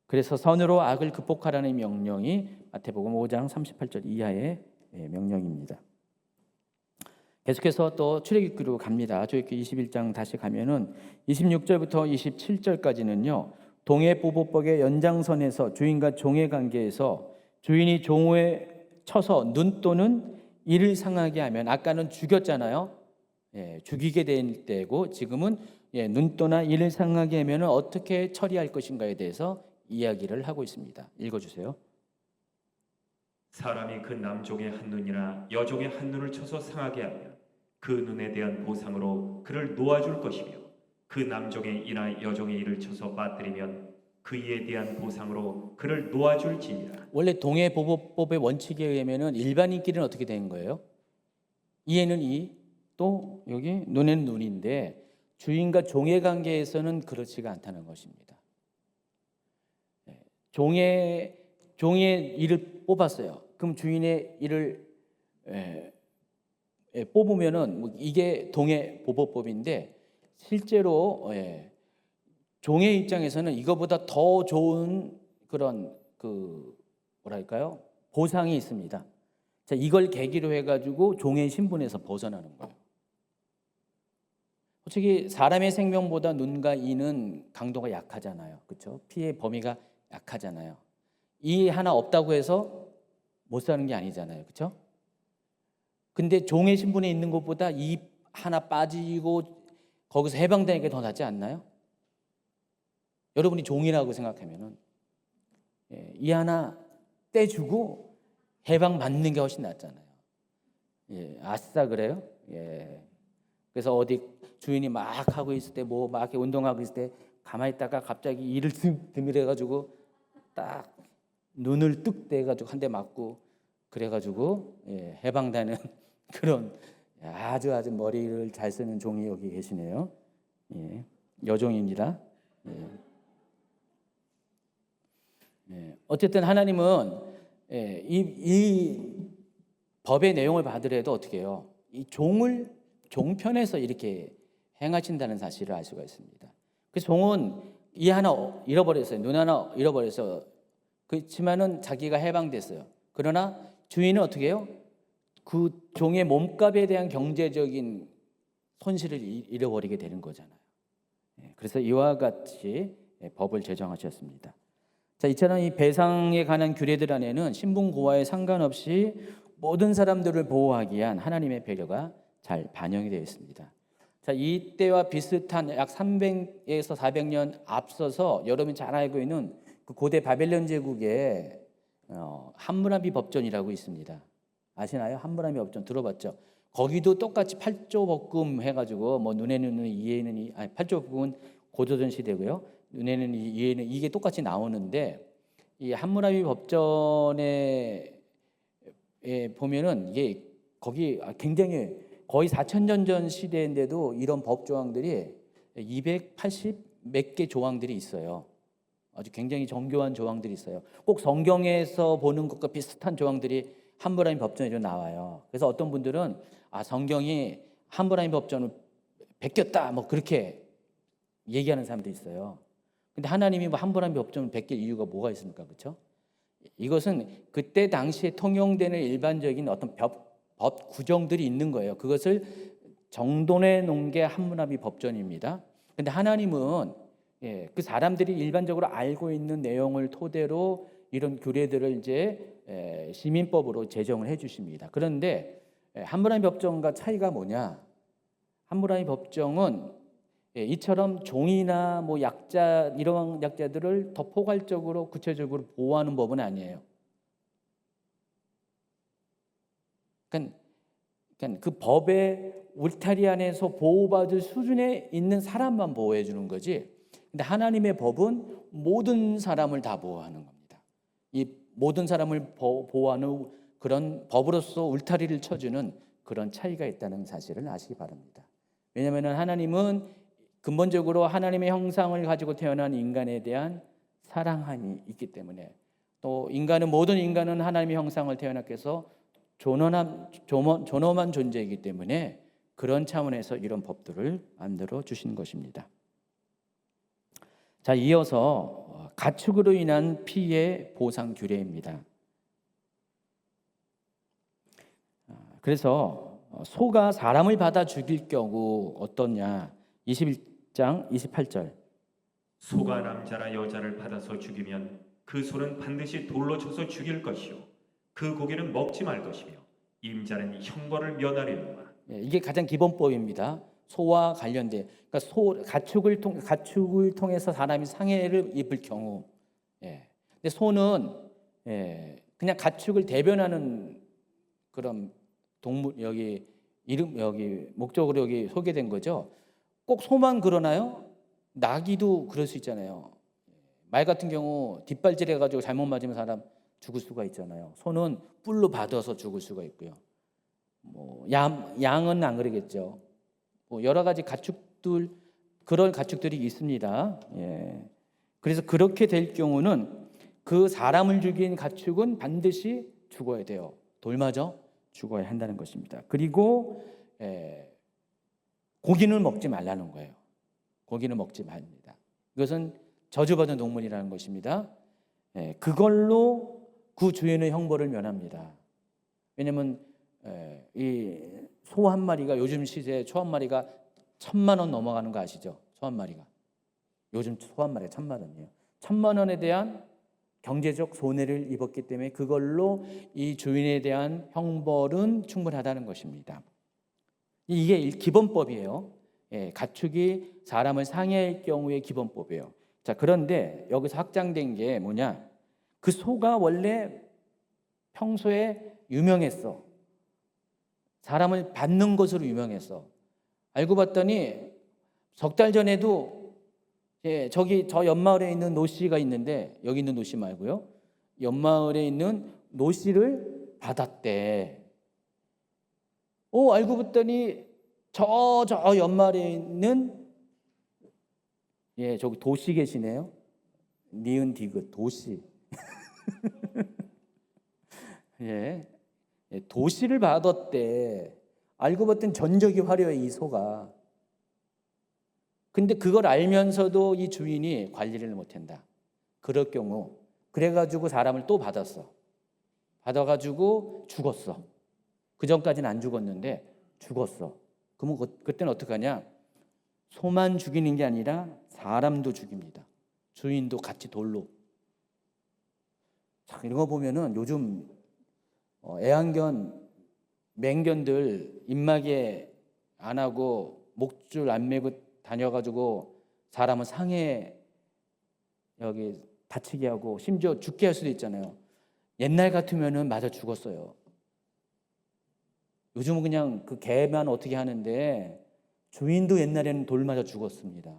그래서 선으로 악을 극복하라는 명령이 마태복음 5장 38절 이하의 명령입니다. 계속해서 또 출애굽기로 갑니다. 출애굽기 21장 다시 가면은 26절부터 27절까지는요. 동해보복법의 연장선에서 주인과 종의 관계에서 주인이 종에 쳐서 눈 또는 이를 상하게 하면 아까는 죽였잖아요. 죽이게 될 때고 지금은 눈 또나 이를 상하게 하면 어떻게 처리할 것인가에 대해서 이야기를 하고 있습니다. 읽어주세요. 사람이 그 남종의 한 눈이나 여종의 한 눈을 쳐서 상하게 하면 그 눈에 대한 보상으로 그를 놓아줄 것이며 그 남종의 이나 여종의 이를 쳐서 빠뜨리면 그 이에 대한 보상으로 그를 놓아줄지니라. 원래 동해보복법의 원칙에 의하면 일반인끼리는 어떻게 되는 거예요? 이에는 이, 또 여기 눈에는 눈인데 주인과 종의 관계에서는 그렇지가 않다는 것입니다. 종의 이를 뽑았어요. 그럼 주인의 이를 뽑으면은 이게 동해보복법인데 실제로 종의 입장에서는 이거보다 더 좋은 그런 뭐랄까요? 보상이 있습니다. 자, 이걸 계기로 해가지고 종의 신분에서 벗어나는 거예요. 솔직히 사람의 생명보다 눈과 이는 강도가 약하잖아요. 그렇죠? 피해 범위가 약하잖아요. 이 하나 없다고 해서 못 사는 게 아니잖아요. 그렇죠? 근데 종의 신분에 있는 것보다 이 하나 빠지고 거기서 해방되는 게 더 낫지 않나요? 여러분이 종이라고 생각하면은 이 하나 떼주고 해방 받는 게 훨씬 낫잖아요. 아싸 그래요? 그래서 어디 주인이 막 하고 있을 때 뭐 막 이렇게 운동하고 있을 때 가만히 있다가 갑자기 이를 드밀어 가지고 딱 눈을 뚝 떼가지고 한 대 맞고 그래가지고 해방되는 그런 아주 머리를 잘 쓰는 종이 여기 계시네요. 예, 여종입니다. 어쨌든 하나님은 이 법의 내용을 받으려도 어떻게 해요? 이 종편에서 이렇게 행하신다는 사실을 알 수가 있습니다. 그 종은 이 하나 잃어버렸어요. 눈 하나 잃어버려서 그렇지만은 자기가 해방됐어요. 그러나 주인은 어떻게 해요? 그 종의 몸값에 대한 경제적인 손실을 잃어버리게 되는 거잖아요. 그래서 이와 같이 법을 제정하셨습니다. 자, 이처럼 이 배상에 관한 규례들 안에는 신분 고하에 상관없이 모든 사람들을 보호하기 위한 하나님의 배려가 잘 반영이 되어 있습니다. 자, 이때와 비슷한 약 300에서 400년 앞서서 여러분이 잘 알고 있는 그 고대 바벨론 제국에 함무라비 법전이라고 있습니다. 아시나요? 함무라비 법전 들어봤죠? 거기도 똑같이 8조 법금 해가지고 뭐 눈에는 눈, 이에는 이, 아니 8조 법금은 고조선 시대고요. 눈에는 이에는 이게 똑같이 나오는데 이 함무라비 법전에 보면은 이게 거기 굉장히 거의 4,000년 전 시대인데도 이런 법 조항들이 280 몇 개 조항들이 있어요. 아주 굉장히 정교한 조항들이 있어요. 꼭 성경에서 보는 것과 비슷한 조항들이 함무라비 법전에 나와요. 그래서 어떤 분들은 성경이 함무라비 법전을 베꼈다 뭐 그렇게 얘기하는 사람도 있어요. 근데 하나님이 뭐 함무라비 법전을 베낄 이유가 뭐가 있습니까? 그렇죠? 이것은 그때 당시에 통용되는 일반적인 어떤 법 구정들이 있는 거예요. 그것을 정돈해 놓은 게 함무라비 법전입니다. 근데 하나님은 그 사람들이 일반적으로 알고 있는 내용을 토대로 이런 규례들을 이제 시민법으로 제정을 해 주십니다. 그런데 함무라비 법정과 차이가 뭐냐? 함무라비 법정은 이처럼 종이나 뭐 약자 이런 약자들을 더 포괄적으로 구체적으로 보호하는 법은 아니에요. 그러니까 그 법의 울타리 안에서 보호받을 수준에 있는 사람만 보호해 주는 거지. 근데 하나님의 법은 모든 사람을 다 보호하는 겁니다. 이 모든 사람을 보호하는 그런 법으로서 울타리를 쳐주는 그런 차이가 있다는 사실을 아시기 바랍니다. 왜냐하면 하나님은 근본적으로 하나님의 형상을 가지고 태어난 인간에 대한 사랑함이 있기 때문에 또 모든 인간은 하나님의 형상을 태어났기 위해서 존엄한 존재이기 때문에 그런 차원에서 이런 법들을 만들어 주신 것입니다. 자, 이어서 가축으로 인한 피해 보상 규례입니다. 그래서 소가 사람을 받아 죽일 경우 어떠냐? 21장 28절. 소가 남자나 여자를 받아서 죽이면 그 소는 반드시 돌로 쳐서 죽일 것이요 그 고기는 먹지 말 것이며 임자는 형벌을 면하려니와. 이게 가장 기본법입니다. 소와 관련된, 그러니까 가축을 통해서 사람이 상해를 입을 경우, 근데 소는 그냥 가축을 대변하는 그런 동물 여기 목적으로 여기 소개된 거죠. 꼭 소만 그러나요? 나귀도 그럴 수 있잖아요. 말 같은 경우 뒷발질 해가지고 잘못 맞으면 사람 죽을 수가 있잖아요. 소는 뿔로 받아서 죽을 수가 있고요. 뭐 양은 안 그러겠죠. 뭐 여러 가지 그런 가축들이 있습니다. 그래서 그렇게 될 경우는 그 사람을 죽인 가축은 반드시 죽어야 돼요. 돌맞아 죽어야 한다는 것입니다. 그리고 고기는 먹지 말라는 거예요. 고기는 먹지 말입니다. 이것은 저주받은 동물이라는 것입니다. 그걸로 그 주인의 형벌을 면합니다. 왜냐하면 이 소 한 마리가 요즘 시세에 소 한 마리가 1,000만 원 넘어가는 거 아시죠? 소 한 마리가 요즘 소 한 마리가 1,000만 원이에요. 1,000만 원에 대한 경제적 손해를 입었기 때문에 그걸로 이 주인에 대한 형벌은 충분하다는 것입니다. 이게 기본법이에요. 가축이 사람을 상해할 경우의 기본법이에요. 자, 그런데 여기서 확장된 게 뭐냐? 그 소가 원래 평소에 유명했어. 사람을 받는 것으로 유명했어. 알고 봤더니 석 달 전에도 저기 저 옆마을에 있는 노 씨가 있는데, 여기 있는 노 씨 말고요, 옆마을에 있는 노 씨를 받았대. 알고 봤더니 저 옆마을에 있는 저기 도씨 계시네요. 니은 디귿 도씨. 도씨를 받았대. 알고 봤더니 전적이 화려해, 이 소가. 근데 그걸 알면서도 이 주인이 관리를 못한다. 그럴 경우, 그래가지고 사람을 또 받았어. 받아가지고 죽었어. 그 전까지는 안 죽었는데 죽었어. 그러면 그때는 어떡하냐? 소만 죽이는 게 아니라 사람도 죽입니다. 주인도 같이 돌로. 자, 이런 거 보면은 요즘 애완견, 맹견들 입마개 안 하고 목줄 안 매고 다녀가지고 사람은 상해 여기 다치게 하고 심지어 죽게 할 수도 있잖아요. 옛날 같으면은 맞아 죽었어요. 요즘은 그냥 그 개만 어떻게 하는데 주인도 옛날에는 돌 맞아 죽었습니다.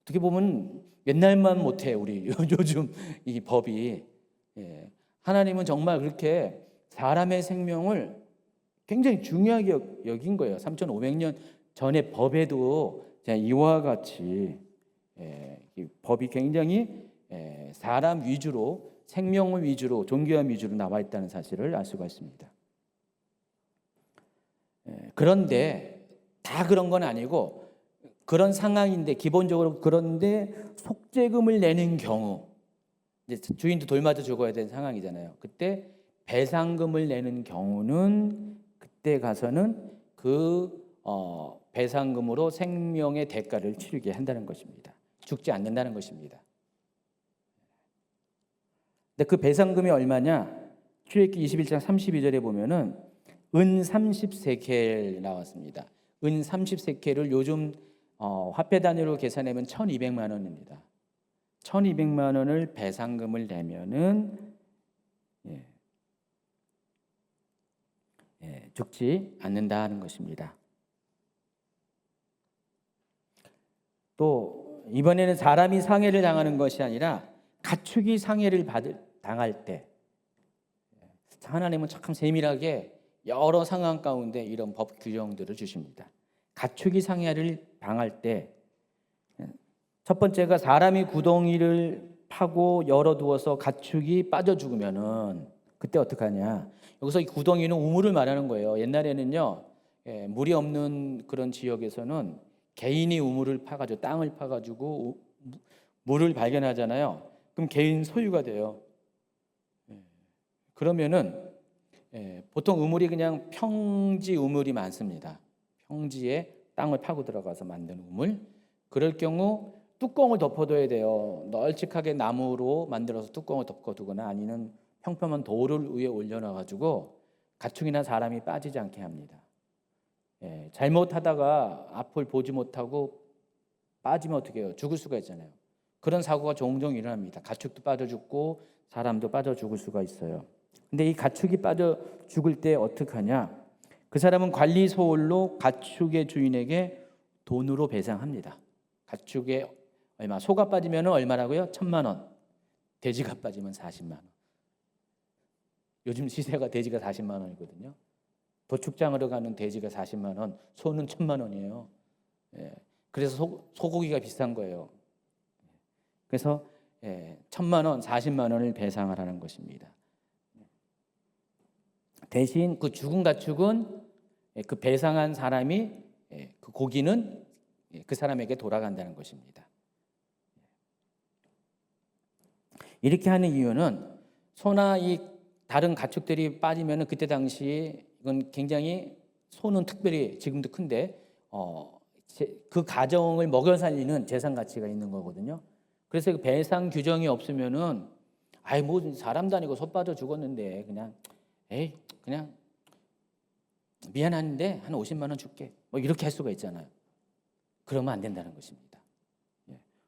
어떻게 보면 옛날만 못해 우리 요즘 이 법이. 하나님은 정말 그렇게 사람의 생명을 굉장히 중요하게 여긴 거예요. 3,500년 전의 법에도 이와 같이 이 법이 굉장히 사람 위주로, 생명을 위주로, 존귀함 위주로 나와 있다는 사실을 알 수가 있습니다. 그런데 다 그런 건 아니고, 그런 상황인데 기본적으로, 그런데 속죄금을 내는 경우, 이제 주인도 돌 맞아 죽어야 되는 상황이잖아요. 그때 배상금을 내는 경우는 그때 가서는 그 배상금으로 생명의 대가를 치르게 한다는 것입니다. 죽지 않는다는 것입니다. 근데 그 배상금이 얼마냐? 출애굽기 21장 32절에 보면은 은 30세켈 나왔습니다. 은 30세켈을 요즘 화폐 단위로 계산하면 1,200만 원입니다. 1,200만 원을 배상금을 내면은 죽지 않는다는 것입니다. 또 이번에는 사람이 상해를 당하는 것이 아니라 가축이 상해를 당할 때, 하나님은 참 세밀하게 여러 상황 가운데 이런 법 규정들을 주십니다. 가축이 상해를 당할 때, 첫 번째가 사람이 구덩이를 파고 열어두어서 가축이 빠져 죽으면은 그때 어떡하냐? 여기서 이 구덩이는 우물을 말하는 거예요. 옛날에는요, 물이 없는 그런 지역에서는 개인이 우물을 파가지고, 땅을 파가지고 물을 발견하잖아요. 그럼 개인 소유가 돼요. 그러면은 보통 우물이 그냥 평지 우물이 많습니다. 평지에 땅을 파고 들어가서 만든 우물. 그럴 경우 뚜껑을 덮어둬야 돼요. 널찍하게 나무로 만들어서 뚜껑을 덮어두거나 아니면 평평한 돌을 위에 올려놔가지고 가축이나 사람이 빠지지 않게 합니다. 잘못하다가 앞을 보지 못하고 빠지면 어떻게 해요? 죽을 수가 있잖아요. 그런 사고가 종종 일어납니다. 가축도 빠져 죽고 사람도 빠져 죽을 수가 있어요. 근데 이 가축이 빠져 죽을 때 어떻게 하냐? 그 사람은 관리 소홀로 가축의 주인에게 돈으로 배상합니다. 가축에 얼마, 소가 빠지면 얼마라고요? 1,000만 원. 돼지가 빠지면 40만 원. 요즘 시세가 돼지가 40만 원이거든요. 도축장으로 가는 돼지가 40만 원, 소는 1,000만 원이에요. 그래서 소고기가 비싼 거예요. 그래서 1,000만 원, 40만 원을 배상하라는 것입니다. 대신 그 죽은 가축은 그 배상한 사람이, 그 고기는 그 사람에게 돌아간다는 것입니다. 이렇게 하는 이유는 소나 이 다른 가축들이 빠지면 그때 당시, 이건 굉장히, 소는 특별히 지금도 큰데 그 가정을 먹여 살리는 재산 가치가 있는 거거든요. 그래서 그 배상 규정이 없으면은 뭐 사람도 아니고 소 빠져 죽었는데 그냥 미안한데 한 50만 원 줄게, 뭐 이렇게 할 수가 있잖아요. 그러면 안 된다는 것입니다.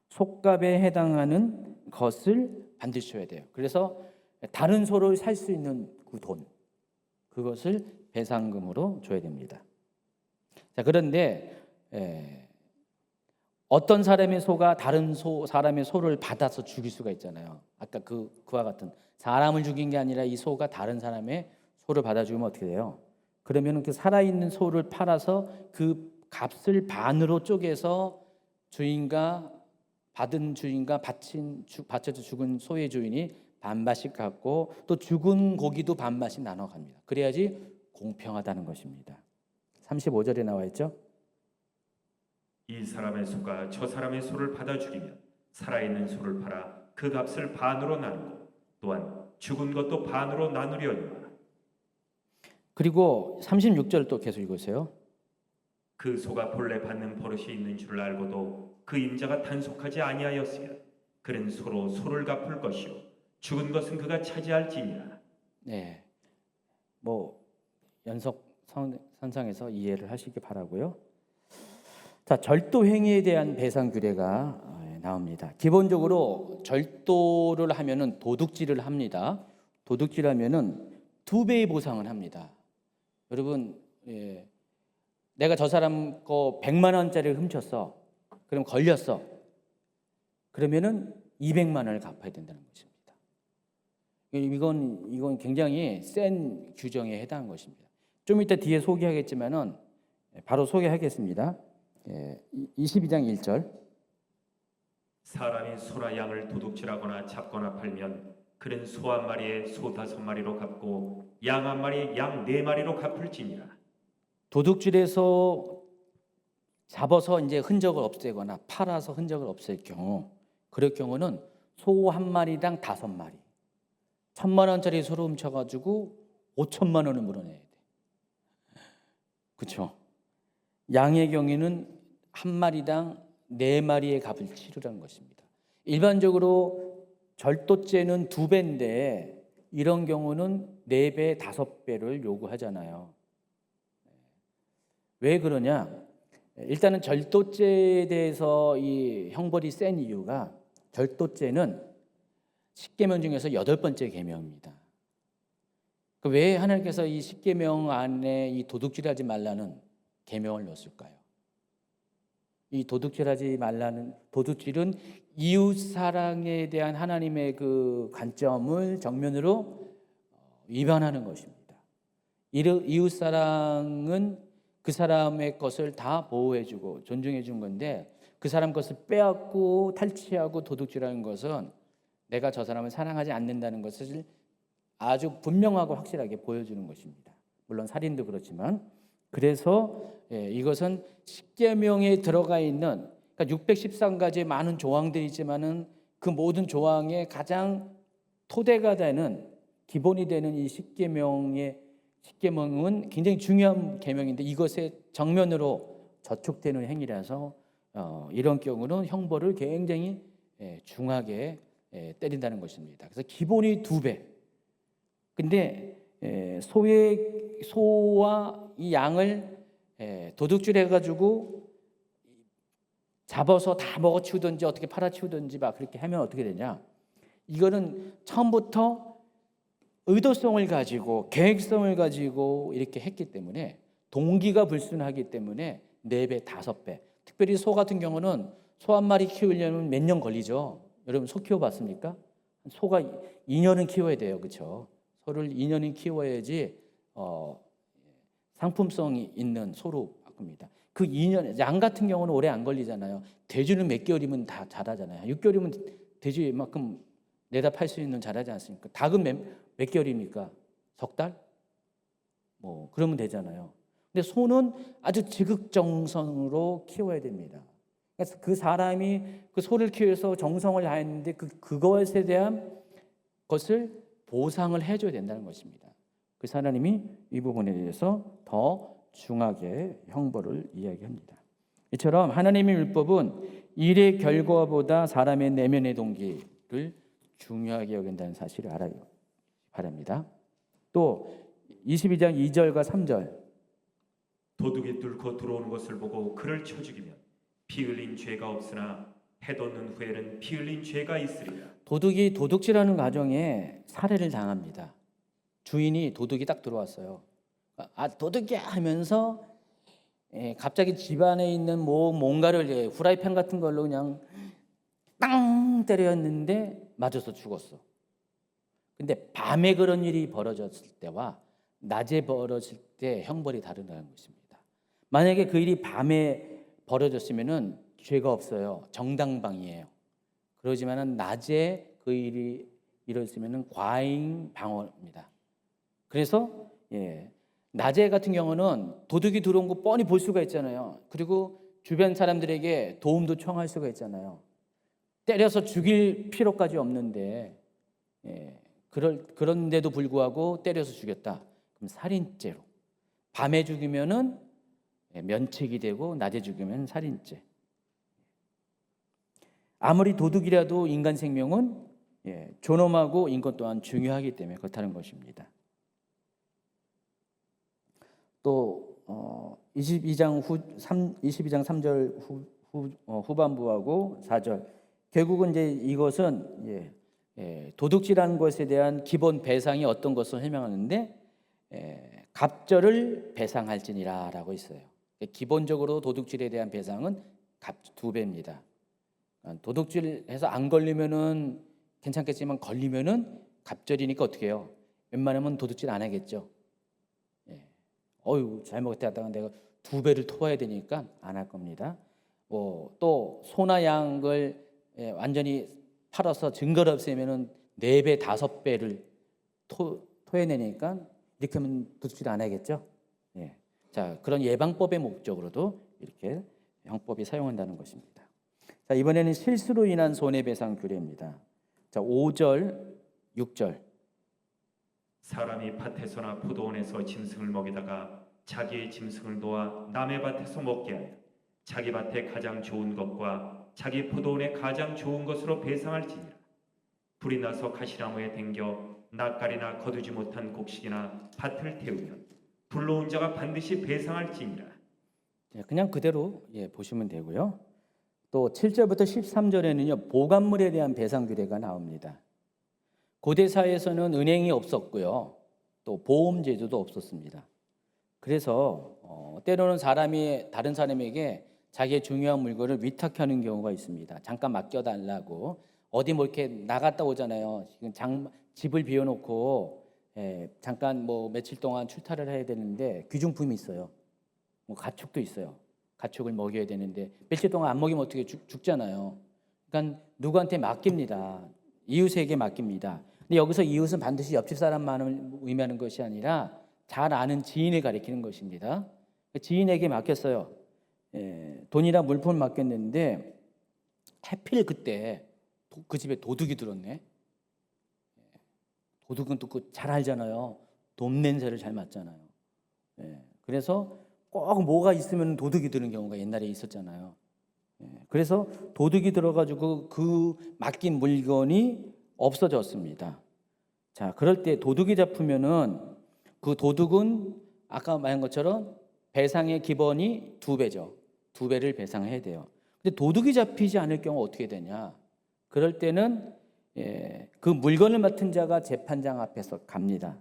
속값에 해당하는 것을 반드시 줘야 돼요. 그래서 다른 소를 살 수 있는 그 돈, 그것을 배상금으로 줘야 됩니다. 자, 그런데 어떤 사람의 소가 다른 사람의 소를 받아서 죽일 수가 있잖아요. 아까 그와 같은 사람을 죽인 게 아니라 이 소가 다른 사람의 소를 받아 죽으면 어떻게 돼요? 그러면 그 살아있는 소를 팔아서 그 값을 반으로 쪼개서 받은 주인과 바쳐서 죽은 소의 주인이 반반씩 갖고 또 죽은 고기도 반반씩 나눠 갑니다. 그래야지 공평하다는 것입니다. 35절에 나와 있죠. 이 사람의 소가 저 사람의 소를 받아 죽이면 살아있는 소를 팔아 그 값을 반으로 나누고 또한 죽은 것도 반으로 나누려니와 그리고 36절 또 계속 읽으세요. 그 소가 본래 받는 버릇이 있는 줄 알고도 그 임자가 단속하지 아니하였으면 그는 소로 소를 갚을 것이요 죽은 것은 그가 차지할지니라. 네, 뭐 연속선상에서 이해를 하시기 바라고요. 자, 절도 행위에 대한 배상 규례가 나옵니다. 기본적으로 절도를 하면은 도둑질을 합니다. 도둑질하면은 2배의 보상을 합니다. 여러분, 내가 저 사람 거 100만 원짜리를 훔쳤어. 그럼 걸렸어. 그러면은 200만 원을 갚아야 된다는 것입니다. 이건 굉장히 센 규정에 해당한 것입니다. 좀 이따 뒤에 소개하겠지만은 바로 소개하겠습니다. 22장 1절. 사람이 소나 양을 도둑질하거나 잡거나 팔면 그는 소 한 마리에 소 5마리로 갚고 양 한 마리에 양 4마리로 갚을지니라. 도둑질에서 잡아서 이제 흔적을 없애거나 팔아서 흔적을 없앨 경우, 그럴 경우는 소 한 마리당 5마리, 1,000만 원짜리 소를 훔쳐가지고 5천만 원을 물어내야 돼. 그렇죠? 양의 경우에는 한 마리당 4마리의 값을 치르라는 것입니다. 일반적으로 절도죄는 2배인데 이런 경우는 4배, 5배를 요구하잖아요. 왜 그러냐? 일단은 절도죄에 대해서 이 형벌이 센 이유가 절도죄는 10계명 중에서 8번째 계명입니다. 왜 하나님께서 이 10계명 안에 이 도둑질하지 말라는 계명을 넣었을까요? 이 도둑질하지 말라는 도둑질은 이웃 사랑에 대한 하나님의 그 관점을 정면으로 위반하는 것입니다. 이웃 사랑은 그 사람의 것을 다 보호해주고 존중해준 건데 그 사람 것을 빼앗고 탈취하고 도둑질하는 것은 내가 저 사람을 사랑하지 않는다는 것을 아주 분명하고 확실하게 보여주는 것입니다. 물론 살인도 그렇지만 그래서 이것은 십계명에 들어가 있는 그러니까 613가지의 많은 조항들이 있지만은 그 모든 조항의 가장 토대가 되는 기본이 되는 이 십계명은 굉장히 중요한 계명인데 이것의 정면으로 저촉되는 행위라서 이런 경우는 형벌을 굉장히 중하게 때린다는 것입니다. 그래서 기본이 2배. 근데 소와 이 양을 도둑질해가지고 잡아서 다 먹어치우든지 어떻게 팔아치우든지 막 그렇게 하면 어떻게 되냐? 이거는 처음부터 의도성을 가지고 계획성을 가지고 이렇게 했기 때문에 동기가 불순하기 때문에 4배, 5배. 특별히 소 같은 경우는 소 한 마리 키우려면 몇 년 걸리죠. 여러분 소 키워봤습니까? 소가 2년은 키워야 돼요, 그렇죠? 소를 2년은 키워야지 상품성이 있는 소로 바꿉니다. 그 2년 양 같은 경우는 오래 안 걸리잖아요. 돼지는 몇 개월이면 다 자라잖아요. 6개월이면 돼지만큼 내다 팔 수 있는 자라지 않습니까? 닭은 몇 개월입니까? 석 달? 뭐 그러면 되잖아요. 근데 소는 아주 지극정성으로 키워야 됩니다. 그래서 그 사람이 그 소를 키워서 정성을 다했는데 그것에 대한 것을 보상을 해줘야 된다는 것입니다. 그래서 하나님이 이 부분에 대해서 더 중하게 형벌을 이야기합니다. 이처럼 하나님의 율법은 일의 결과보다 사람의 내면의 동기를 중요하게 여긴다는 사실을 알아야 바랍니다. 또 22장 2절과 3절 도둑이 뚫고 들어오는 것을 보고 그를 쳐 죽이면 피 흘린 죄가 없으나 해돋는 후에는 피 흘린 죄가 있으리라. 도둑이 도둑질하는 과정에 살해를 당합니다. 주인이 도둑이 딱 들어왔어요. 도둑이야 하면서 갑자기 집안에 있는 뭔가를 후라이팬 같은 걸로 그냥 땅 때렸는데 맞아서 죽었어. 근데 밤에 그런 일이 벌어졌을 때와 낮에 벌어질 때 형벌이 다르다는 것입니다. 만약에 그 일이 밤에 벌어졌으면은 죄가 없어요. 정당방위예요. 그러지만은 낮에 그 일이 이뤘으면은 과잉 방어입니다. 그래서 낮에 같은 경우는 도둑이 들어온 거 뻔히 볼 수가 있잖아요. 그리고 주변 사람들에게 도움도 청할 수가 있잖아요. 때려서 죽일 필요까지 없는데 그런데도 불구하고 때려서 죽였다. 그럼 살인죄로. 밤에 죽이면은 면책이 되고 낮에 죽이면 살인죄. 아무리 도둑이라도 인간 생명은 존엄하고 인권 또한 중요하기 때문에 그렇다는 것입니다. 또 22장 3절 후반부하고 4절 결국은 이제 이것은 도둑질한 것에 대한 기본 배상이 어떤 것을 설명하는데 갑절을 배상할지니라라고 있어요. 기본적으로 도둑질에 대한 배상은 2배입니다. 도둑질해서 안 걸리면은 괜찮겠지만 걸리면은 갑절이니까 어떻게 해요? 웬만하면 도둑질 안 하겠죠. 잘못했다 하다가 내가 2배를 토해야 되니까 안 할 겁니다. 또 소나 양을 완전히 팔아서 증거를 없애면은 4배, 5배를 토해내니까 이렇게 하면 도둑질 안 하겠죠. 자, 그런 예방법의 목적으로도 이렇게 형법이 사용한다는 것입니다. 자, 이번에는 실수로 인한 손해배상 규례입니다. 자, 5절, 6절. 사람이 밭에서나 포도원에서 짐승을 먹이다가 자기의 짐승을 놓아 남의 밭에서 먹게 하여 자기 밭에 가장 좋은 것과 자기 포도원에 가장 좋은 것으로 배상할지니라. 불이 나서 가시나무에 댕겨 낯가리나 거두지 못한 곡식이나 밭을 태우면 불러온 자가 반드시 배상할지니라. 그냥 그대로 보시면 되고요. 또 7절부터 13절에는요 보관물에 대한 배상 규례가 나옵니다. 고대 사회에서는 은행이 없었고요, 또 보험 제도도 없었습니다. 그래서 때로는 사람이 다른 사람에게 자기의 중요한 물건을 위탁하는 경우가 있습니다. 잠깐 맡겨달라고. 어디 이렇게 나갔다 오잖아요. 지금 집을 비워놓고 잠깐 며칠 동안 출타를 해야 되는데 귀중품이 있어요. 가축도 있어요. 가축을 먹여야 되는데 며칠 동안 안 먹이면 어떻게 죽잖아요. 그러니까 누구한테 맡깁니다. 이웃에게 맡깁니다. 근데 여기서 이웃은 반드시 옆집 사람만을 의미하는 것이 아니라 잘 아는 지인을 가리키는 것입니다. 지인에게 맡겼어요. 돈이나 물품을 맡겼는데 하필 그때 그 집에 도둑이 들었네. 도둑은 또 잘 알잖아요. 돈 냄새를 잘 맡잖아요. 그래서 꼭 뭐가 있으면 도둑이 드는 경우가 옛날에 있었잖아요. 그래서 도둑이 들어가지고 그 맡긴 물건이 없어졌습니다. 자, 그럴 때 도둑이 잡히면은 그 도둑은 아까 말한 것처럼 배상의 기본이 2배죠. 2배를 배상해야 돼요. 근데 도둑이 잡히지 않을 경우 어떻게 되냐? 그럴 때는 그 물건을 맡은 자가 재판장 앞에서 갑니다.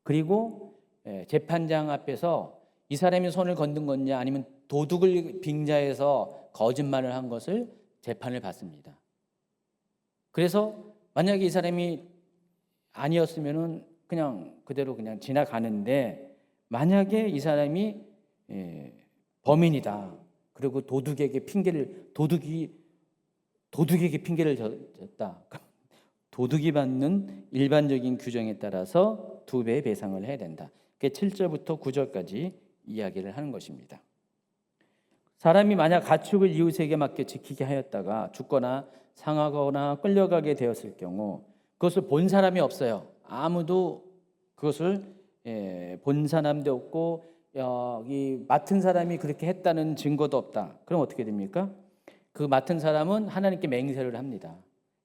그리고 재판장 앞에서 이 사람이 손을 건든 거냐 아니면 도둑을 빙자해서 거짓말을 한 것을 재판을 받습니다. 그래서 만약에 이 사람이 아니었으면은 그냥 그대로 그냥 지나가는데, 만약에 이 사람이 범인이다. 그리고 도둑에게 핑계를 줬다. 도둑이 받는 일반적인 규정에 따라서 2배의 배상을 해야 된다. 그게 7절부터 9절까지 이야기를 하는 것입니다. 사람이 만약 가축을 이웃에게 맡겨 지키게 하였다가 죽거나 상하거나 끌려가게 되었을 경우 그것을 본 사람이 없어요. 아무도 그것을 본 사람도 없고 이 맡은 사람이 그렇게 했다는 증거도 없다. 그럼 어떻게 됩니까? 그 맡은 사람은 하나님께 맹세를 합니다.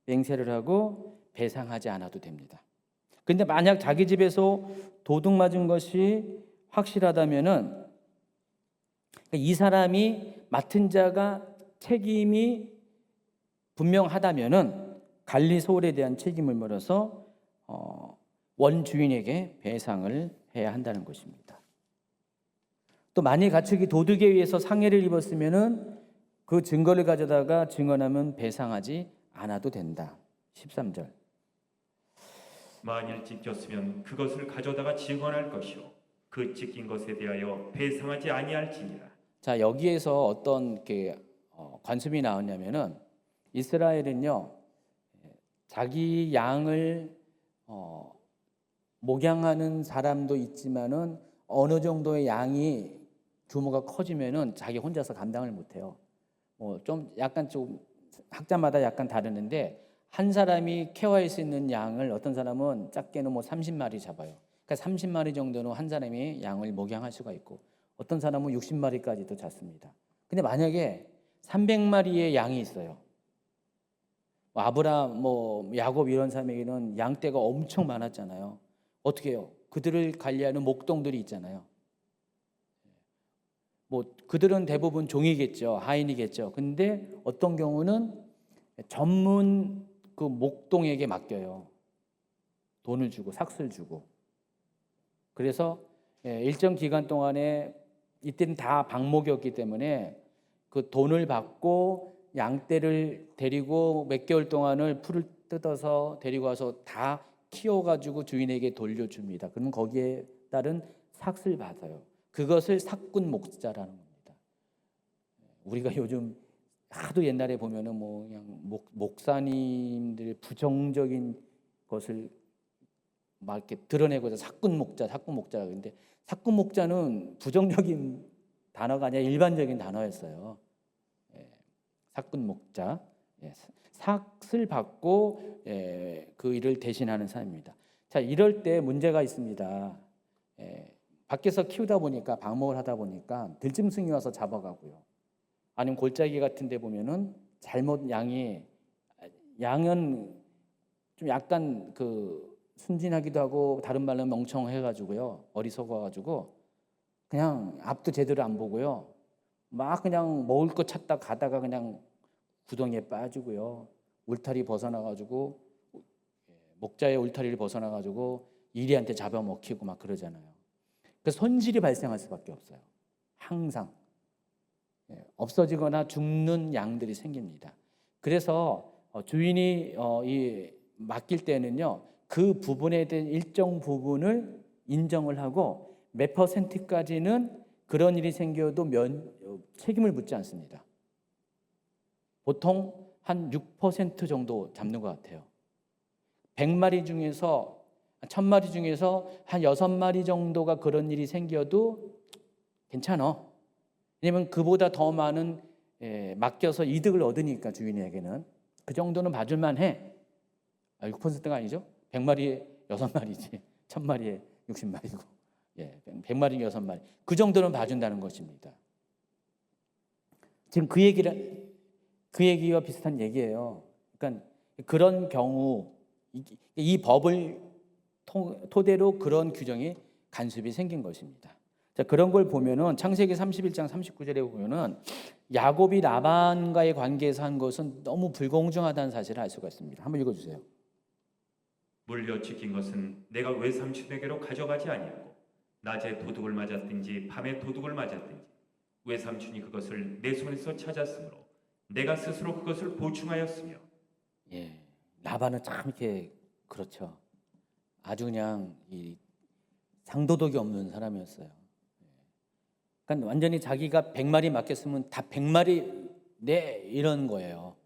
맹세를 하고 배상하지 않아도 됩니다. 근데 만약 자기 집에서 도둑 맞은 것이 확실하다면은 이 사람이 맡은 자가 책임이 분명하다면은 관리 소홀에 대한 책임을 물어서 원주인에게 배상을 해야 한다는 것입니다. 또 만일 가축이 도둑에 의해서 상해를 입었으면은 그 증거를 가져다가 증언하면 배상하지 않아도 된다. 13절. 만일 찢겼으면 그것을 가져다가 증언할 것이요 그 찢긴 것에 대하여 배상하지 아니할지니라. 자, 여기에서 어떤 관습이 나왔냐면은 이스라엘은요 자기 양을 목양하는 사람도 있지만은 어느 정도의 양이 규모가 커지면은 자기 혼자서 감당을 못해요. 좀 약간 좀 학자마다 약간 다르는데 한 사람이 케어할 수 있는 양을 어떤 사람은 작게는 30마리 잡아요. 그러니까 30마리 정도는 한 사람이 양을 목양할 수가 있고 어떤 사람은 60마리까지도 잡습니다. 근데 만약에 300마리의 양이 있어요. 아브라함, 야곱 이런 사람에게는 양떼가 엄청 많았잖아요. 어떻게 해요? 그들을 관리하는 목동들이 있잖아요. 그들은 대부분 종이겠죠. 하인이겠죠. 근데 어떤 경우는 전문 그 목동에게 맡겨요. 돈을 주고 삭스를 주고. 그래서 일정 기간 동안에 이때는 다 방목이었기 때문에 그 돈을 받고 양떼를 데리고 몇 개월 동안을 풀을 뜯어서 데리고 와서 다 키워가지고 주인에게 돌려줍니다. 그러면 거기에 따른 삭스를 받아요. 그것을 삭군 목자라는 겁니다. 우리가 요즘 하도 옛날에 보면은 그냥 목사님들의 부정적인 것을 막 이렇게 드러내고자 삭군 목자. 근데 삭군 목자는 부정적인 단어가 아니라 일반적인 단어였어요. 삭군 목자, 삭을 받고 그 일을 대신하는 사람입니다. 자, 이럴 때 문제가 있습니다. 밖에서 키우다 보니까 방목을 하다 보니까 들짐승이 와서 잡아가고요. 아니면 골짜기 같은 데 보면은 잘못 양은 좀 약간 순진하기도 하고 다른 말로 멍청해가지고요. 어리석어가지고 그냥 앞도 제대로 안 보고요. 막 그냥 먹을 거 찾다 가다가 그냥 구덩이에 빠지고요. 울타리 벗어나가지고 목자의 울타리를 벗어나가지고 이리한테 잡아먹히고 막 그러잖아요. 그래서 손실이 발생할 수밖에 없어요. 항상 없어지거나 죽는 양들이 생깁니다. 그래서 주인이 맡길 때는요 그 부분에 대한 일정 부분을 인정을 하고 몇 %까지는 그런 일이 생겨도 책임을 묻지 않습니다. 보통 한 6% 정도 잡는 것 같아요. 100마리 중에서 1000마리 중에서 한 6마리 정도가 그런 일이 생겨도 괜찮아. 왜냐면 그보다 더 많은 맡겨서 이득을 얻으니까 주인에게는 그 정도는 봐줄만 해. 6%가 아니죠. 100마리에 6마리지 1000마리에 60마리고 100마리에 6마리 그 정도는 봐준다는 것입니다. 지금 그 얘기와 비슷한 얘기예요. 그러니까 그런 경우 이 법을 토대로 그런 규정이 간섭이 생긴 것입니다. 자, 그런 걸 보면은 창세기 31장 39절에 보면은 야곱이 라반과의 관계에서 한 것은 너무 불공정하다는 사실을 알 수가 있습니다. 한번 읽어주세요. 물려 찢긴 것은 내가 외삼촌에게로 가져가지 아니하고 낮에 도둑을 맞았든지 밤에 도둑을 맞았든지 외삼촌이 그것을 내 손에서 찾았으므로 내가 스스로 그것을 보충하였으며. 라반은 참 이렇게 그렇죠. 아주 그냥 이 상도덕이 없는 사람이었어요. 그러니까 완전히 자기가 100마리 맡겼으면 다 100마리 이런 거예요.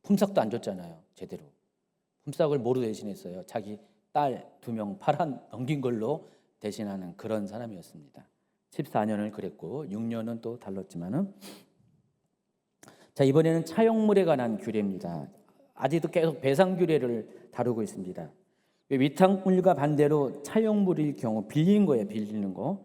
품삯도 안 줬잖아요. 제대로. 품삯을 뭐로 대신했어요? 자기 딸 2명 팔아 넘긴 걸로 대신하는 그런 사람이었습니다. 14년을 그랬고 6년은 또 달랐지만은. 자, 이번에는 차용물에 관한 규례입니다. 아직도 계속 배상 규례를 다루고 있습니다. 위탁물과 반대로 차용물일 경우 빌리는 거.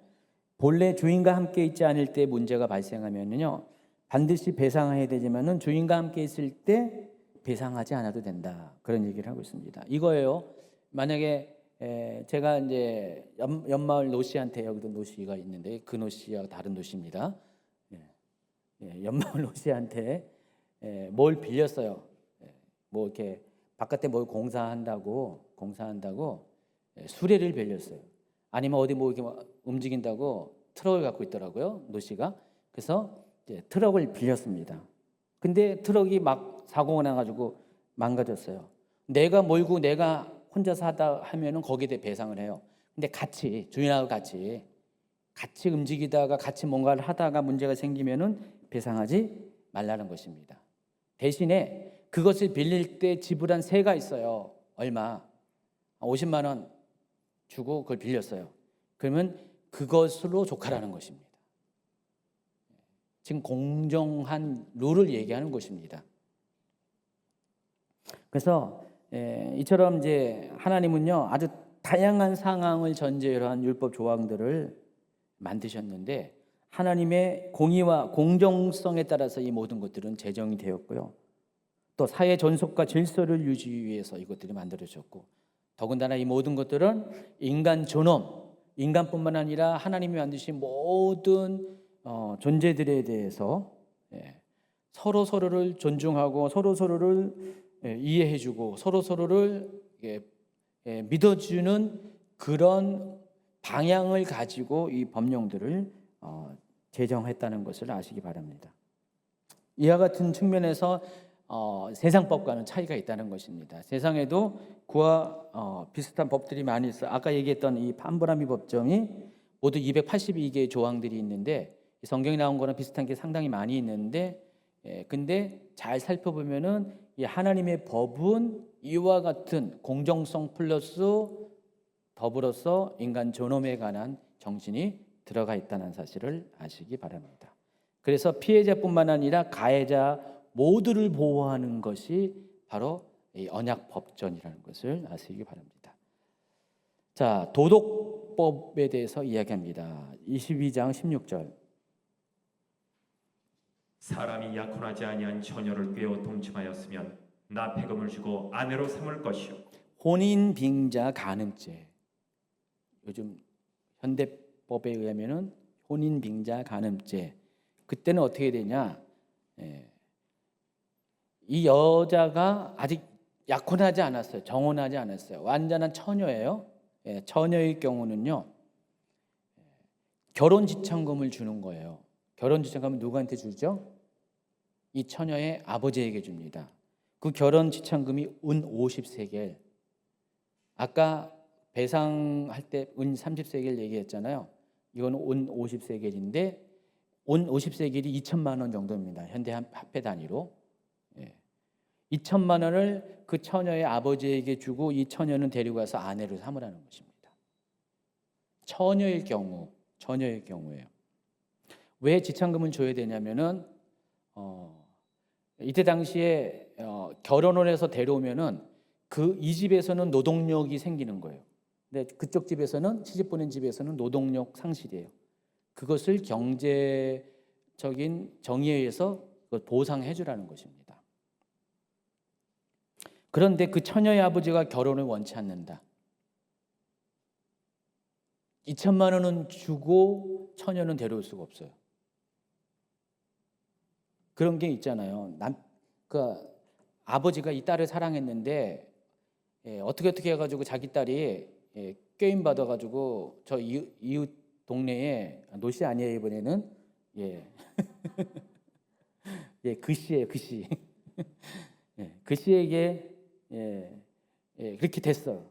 본래 주인과 함께 있지 않을 때 문제가 발생하면요 반드시 배상해야 되지만은 주인과 함께 있을 때 배상하지 않아도 된다. 그런 얘기를 하고 있습니다. 이거예요. 만약에 제가 이제 연마을 노씨한테 여기도 노씨가 있는데 그 노씨와 다른 노씨입니다. 연마을 노씨한테 뭘 빌렸어요. 이렇게 바깥에 뭘 공사한다고 수레를 빌렸어요. 아니면 어디 이렇게 움직인다고 트럭을 갖고 있더라고요, 노 씨가. 그래서 이제 트럭을 빌렸습니다. 근데 트럭이 막 사고가 나가지고 망가졌어요. 내가 몰고 내가 혼자서 하다 하면은 거기에 대해 배상을 해요. 근데 같이 주인하고 같이 움직이다가 같이 뭔가를 하다가 문제가 생기면은 배상하지 말라는 것입니다. 대신에 그것을 빌릴 때 지불한 세가 있어요. 얼마? 50만 원 주고 그걸 빌렸어요. 그러면 그것으로 족하라는 것입니다. 지금 공정한 룰을 얘기하는 것입니다. 그래서 이처럼 이제 하나님은요 아주 다양한 상황을 전제로 한 율법 조항들을 만드셨는데 하나님의 공의와 공정성에 따라서 이 모든 것들은 제정이 되었고요. 또 사회 존속과 질서를 유지하기 위해서 이것들이 만들어졌고 더군다나 이 모든 것들은 인간 존엄, 인간뿐만 아니라 하나님이 만드신 모든 존재들에 대해서 서로 서로를 존중하고 서로 서로를 이해해주고 서로 서로를 믿어주는 그런 방향을 가지고 이 법령들을 제정했다는 것을 아시기 바랍니다. 이와 같은 측면에서 세상법과는 차이가 있다는 것입니다. 세상에도 그와 비슷한 법들이 많이 있어요. 아까 얘기했던 이 판보라미 법정이 모두 282개의 조항들이 있는데 성경에 나온 거랑 비슷한 게 상당히 많이 있는데 근데 잘 살펴보면은 이 하나님의 법은 이와 같은 공정성 플러스 더불어서 인간 존엄에 관한 정신이 들어가 있다는 사실을 아시기 바랍니다. 그래서 피해자뿐만 아니라 가해자 모두를 보호하는 것이 바로 이 언약 법전이라는 것을 아시기 바랍니다. 자, 도덕법에 대해서 이야기합니다. 22장 16절. 사람이 약혼하지 아니한 처녀를 꿰어 동침하였으면 납폐금을 주고 아내로 삼을 것이요 혼인 빙자 간음죄. 요즘 현대법에 의하면은 혼인 빙자 간음죄. 그때는 어떻게 되냐? 이 여자가 아직 약혼하지 않았어요. 정혼하지 않았어요. 완전한 처녀예요. 처녀의 경우는요, 결혼 지참금을 주는 거예요. 결혼 지참금은 누구한테 주죠? 이 처녀의 아버지에게 줍니다. 그 결혼 지참금이 은 50세겔. 아까 배상할 때 은 30세겔 얘기했잖아요. 이거는 은 50세겔인데 은 50세겔이 2천만 원 정도입니다. 현대 화폐 단위로. 2천만 원을 그 처녀의 아버지에게 주고 이 처녀는 데리고 가서 아내로 삼으라는 것입니다. 처녀의 경우예요. 왜 지참금을 줘야 되냐면은 이때 당시에 결혼을 해서 데려오면은 이 집에서는 노동력이 생기는 거예요. 근데 그쪽 집에서는 시집 보낸 집에서는 노동력 상실이에요. 그것을 경제적인 정의에 의해서 보상해 주라는 것입니다. 그런데 그 처녀의 아버지가 결혼을 원치 않는다. 2천만 원은 주고 처녀는 데려올 수가 없어요. 그런 게 있잖아요. 그 아버지가 이 딸을 사랑했는데 어떻게 해가지고 자기 딸이 꾀임 받아가지고 저 이웃 동네에 노씨 아니에요 이번에는 그씨예요 그씨. 그씨에게 그렇게 됐어요.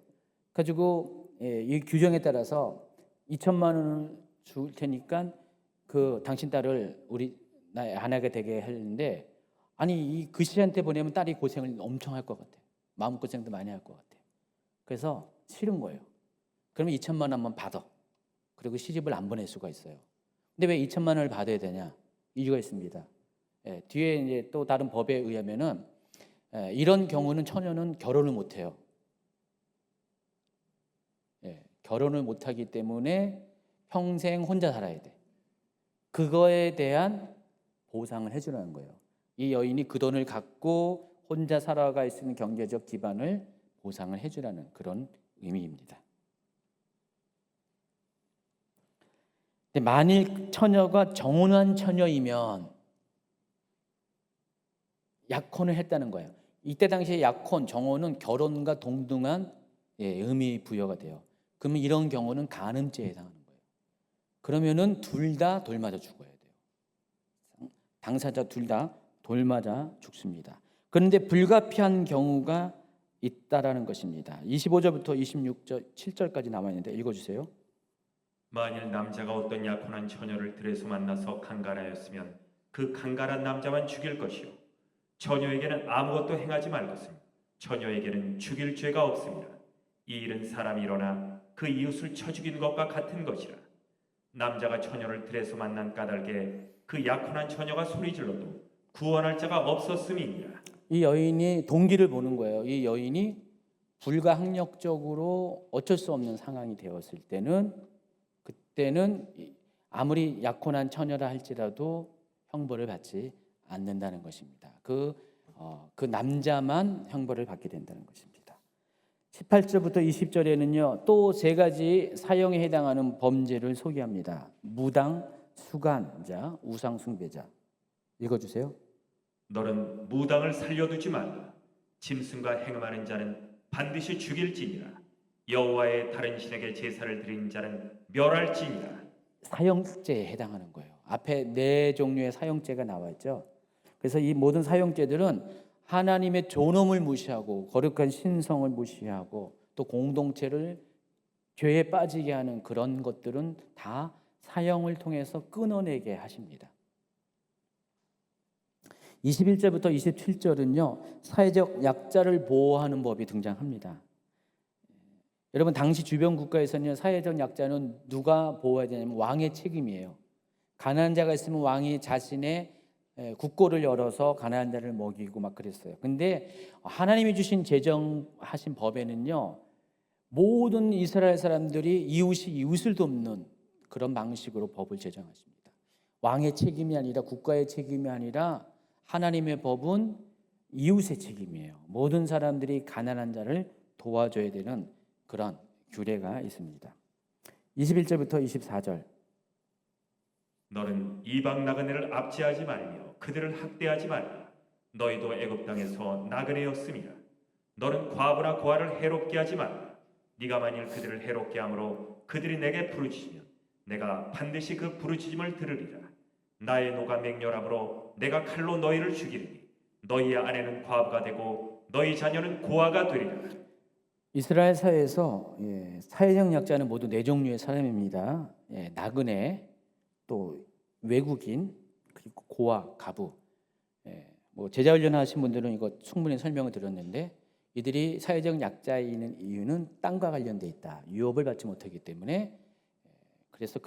가지고 이 규정에 따라서 2천만 원을 줄 테니까 그 당신 딸을 우리 나의 아내가 되게 하는데 아니 이 그씨한테 보내면 딸이 고생을 엄청 할 것 같아. 마음고생도 많이 할 것 같아. 그래서 싫은 거예요. 그러면 2천만 원만 받아. 그리고 시집을 안 보낼 수가 있어요. 근데 왜 2천만 원을 받아야 되냐? 이유가 있습니다. 뒤에 이제 또 다른 법에 의하면은 이런 경우는 처녀는 결혼을 못 해요. 결혼을 못 하기 때문에 평생 혼자 살아야 돼. 그거에 대한 보상을 해주라는 거예요. 이 여인이 그 돈을 갖고 혼자 살아갈 수 있는 경제적 기반을 보상을 해주라는 그런 의미입니다. 근데 만일 처녀가 정혼한 처녀이면 약혼을 했다는 거예요. 이때 당시에 약혼, 정혼은 결혼과 동등한 의미 부여가 돼요. 그러면 이런 경우는 간음죄에 해당하는 거예요. 그러면은 둘 다 돌 맞아 죽어야 돼요. 당사자 둘 다 돌 맞아 죽습니다. 그런데 불가피한 경우가 있다라는 것입니다. 25절부터 26절, 7절까지 나와 있는데 읽어주세요. 만일 남자가 어떤 약혼한 처녀를 들에서 만나서 강간하였으면 그 강간한 남자만 죽일 것이요 처녀에게는 아무것도 행하지 말것은 처녀에게는 죽일 죄가 없습니다. 이 일은 사람이 일어나 그 이웃을 쳐 죽인 것과 같은 것이라. 남자가 처녀를 들에서 만난 까닭에 그 약혼한 처녀가 소리질러도 구원할 자가 없었음이니라. 이 여인이 동기를 보는 거예요. 이 여인이 불가항력적으로 어쩔 수 없는 상황이 되었을 때는 그때는 아무리 약혼한 처녀라 할지라도 형벌을 받지 않는다는 것입니다. 그 남자만 형벌을 받게 된다는 것입니다. 18절부터 20절에는요, 또 세 가지 사형에 해당하는 범죄를 소개합니다. 무당, 수간자, 우상 숭배자. 읽어주세요. 너는 무당을 살려두지 말라. 짐승과 행음하는 자는 반드시 죽일지니라. 여호와의 다른 신에게 제사를 드린 자는 멸할지니라. 사형죄에 해당하는 거예요. 앞에 네 종류의 사형죄가 나왔죠. 그래서 이 모든 사형죄들은 하나님의 존엄을 무시하고 거룩한 신성을 무시하고 또 공동체를 죄에 빠지게 하는 그런 것들은 다 사형을 통해서 끊어내게 하십니다. 21절부터 27절은요, 사회적 약자를 보호하는 법이 등장합니다. 여러분, 당시 주변 국가에서는 사회적 약자는 누가 보호해야 되냐면 왕의 책임이에요. 가난한 자가 있으면 왕이 자신의 국고를 열어서 가난한 자를 먹이고 막 그랬어요. 근데 하나님이 주신 제정하신 법에는요, 모든 이스라엘 사람들이 이웃이 이웃을 돕는 그런 방식으로 법을 제정하십니다. 왕의 책임이 아니라 국가의 책임이 아니라 하나님의 법은 이웃의 책임이에요. 모든 사람들이 가난한 자를 도와줘야 되는 그런 규례가 있습니다. 21절부터 24절. 너는 이방 나그네를 압제하지 말며 그들을 학대하지 말라. 너희도 애굽 땅에서 나그네였음이라. 너는 과부나 고아를 해롭게 하지 말라. 네가 만일 그들을 해롭게 함으로 그들이 내게 부르짖으면 내가 반드시 그 부르짖음을 들으리라. 나의 노가 맹렬함으로 내가 칼로 너희를 죽이리니 너희의 아내는 과부가 되고 너희 자녀는 고아가 되리라. 이스라엘 사회에서 사회적 약자는 모두 네 종류의 사람입니다. 나그네, 또 외국인, 그리고 고아, 가부. 뭐 제자 훈련하신 분들은 이거 충분히 설명을 드렸는데 이들이 사회적 약자인 이유는 땅과 관련돼 있다. 유업을 받지 못하기 때문에. 그래서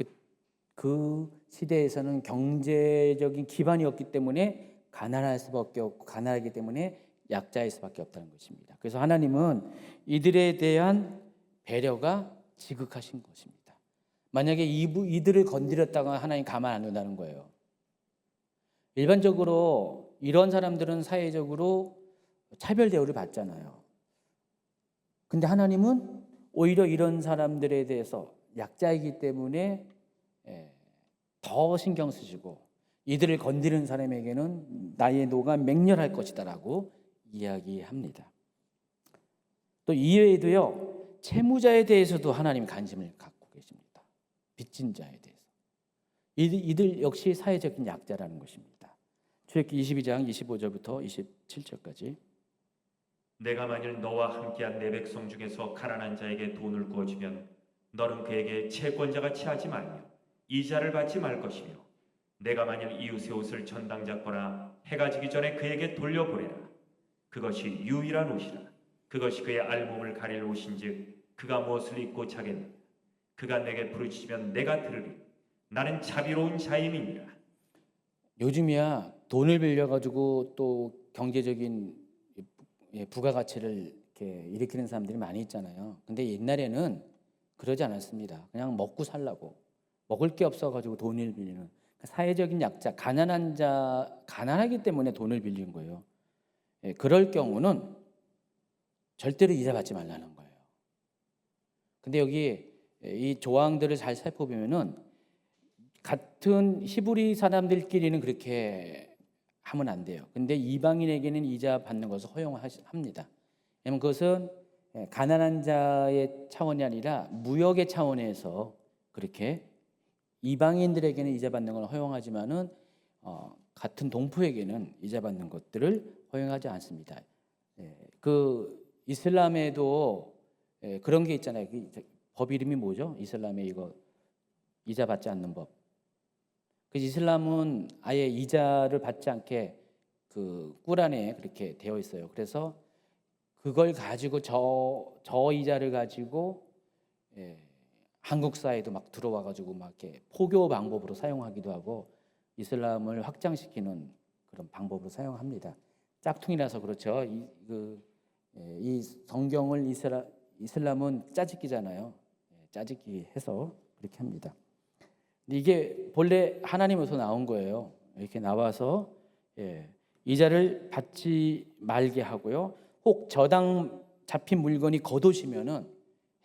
그 시대에서는 경제적인 기반이 없기 때문에 가난할 수밖에 없고 가난하기 때문에 약자일 수밖에 없다는 것입니다. 그래서 하나님은 이들에 대한 배려가 지극하신 것입니다. 만약에 이들을 건드렸다가 하나님 가만 안 둔다는 거예요. 일반적으로 이런 사람들은 사회적으로 차별 대우를 받잖아요. 근데 하나님은 오히려 이런 사람들에 대해서 약자이기 때문에 더 신경 쓰시고 이들을 건드리는 사람에게는 나의 노가 맹렬할 것이다라고 이야기합니다. 또 이외에도요, 채무자에 대해서도 하나님 관심을 갖고 계십니다. 빚진 자에 대해서. 이들 역시 사회적인 약자라는 것입니다. 출애굽기 22장 25절부터 27절까지. 내가 만일 너와 함께한 내 백성 중에서 가난한 자에게 돈을 구워주면 너는 그에게 채권자가 취하지 말며 이자를 받지 말 것이며 내가 만일 이웃의 옷을 전당 잡거나 해가 지기 전에 그에게 돌려보내라. 그것이 유일한 옷이라. 그것이 그의 알몸을 가릴 옷인즉 그가 무엇을 입고 자겠느냐. 그가 내게 부르짖으면 내가 들으리. 나는 자비로운 자임이니라. 요즘이야 돈을 빌려가지고 또 경제적인 부가가치를 이렇게 일으키는 사람들이 많이 있잖아요. 근데 옛날에는 그러지 않았습니다. 그냥 먹고 살라고. 먹을 게 없어가지고 돈을 빌리는 사회적인 약자, 가난한 자, 가난하기 때문에 돈을 빌린 거예요. 그럴 경우는 절대로 이자 받지 말라는 거예요. 근데 여기 이 조항들을 잘 살펴보면은 같은 히브리 사람들끼리는 그렇게 하면 안 돼요. 근데 이방인에게는 이자 받는 것을 허용합니다. 왜냐하면 그것은 가난한 자의 차원이 아니라 무역의 차원에서 그렇게 이방인들에게는 이자 받는 걸 허용하지만은 같은 동포에게는 이자 받는 것들을 허용하지 않습니다. 그 이슬람에도 그런 게 있잖아요. 법 이름이 뭐죠? 이슬람에 이거 이자 받지 않는 법. 그 이슬람은 아예 이자를 받지 않게 그 꾸란에 그렇게 되어 있어요. 그래서 그걸 가지고 저 이자를 가지고 한국 사회도 막 들어와 가지고 막 이렇게 포교 방법으로 사용하기도 하고 이슬람을 확장시키는 그런 방법으로 사용합니다. 짝퉁이라서 그렇죠. 이 성경을 이슬람은 짜집기잖아요. 짜집기 해서 그렇게 합니다. 이게 본래 하나님에서 나온 거예요. 이렇게 나와서 이자를 받지 말게 하고요. 혹 저당 잡힌 물건이 겉옷이면은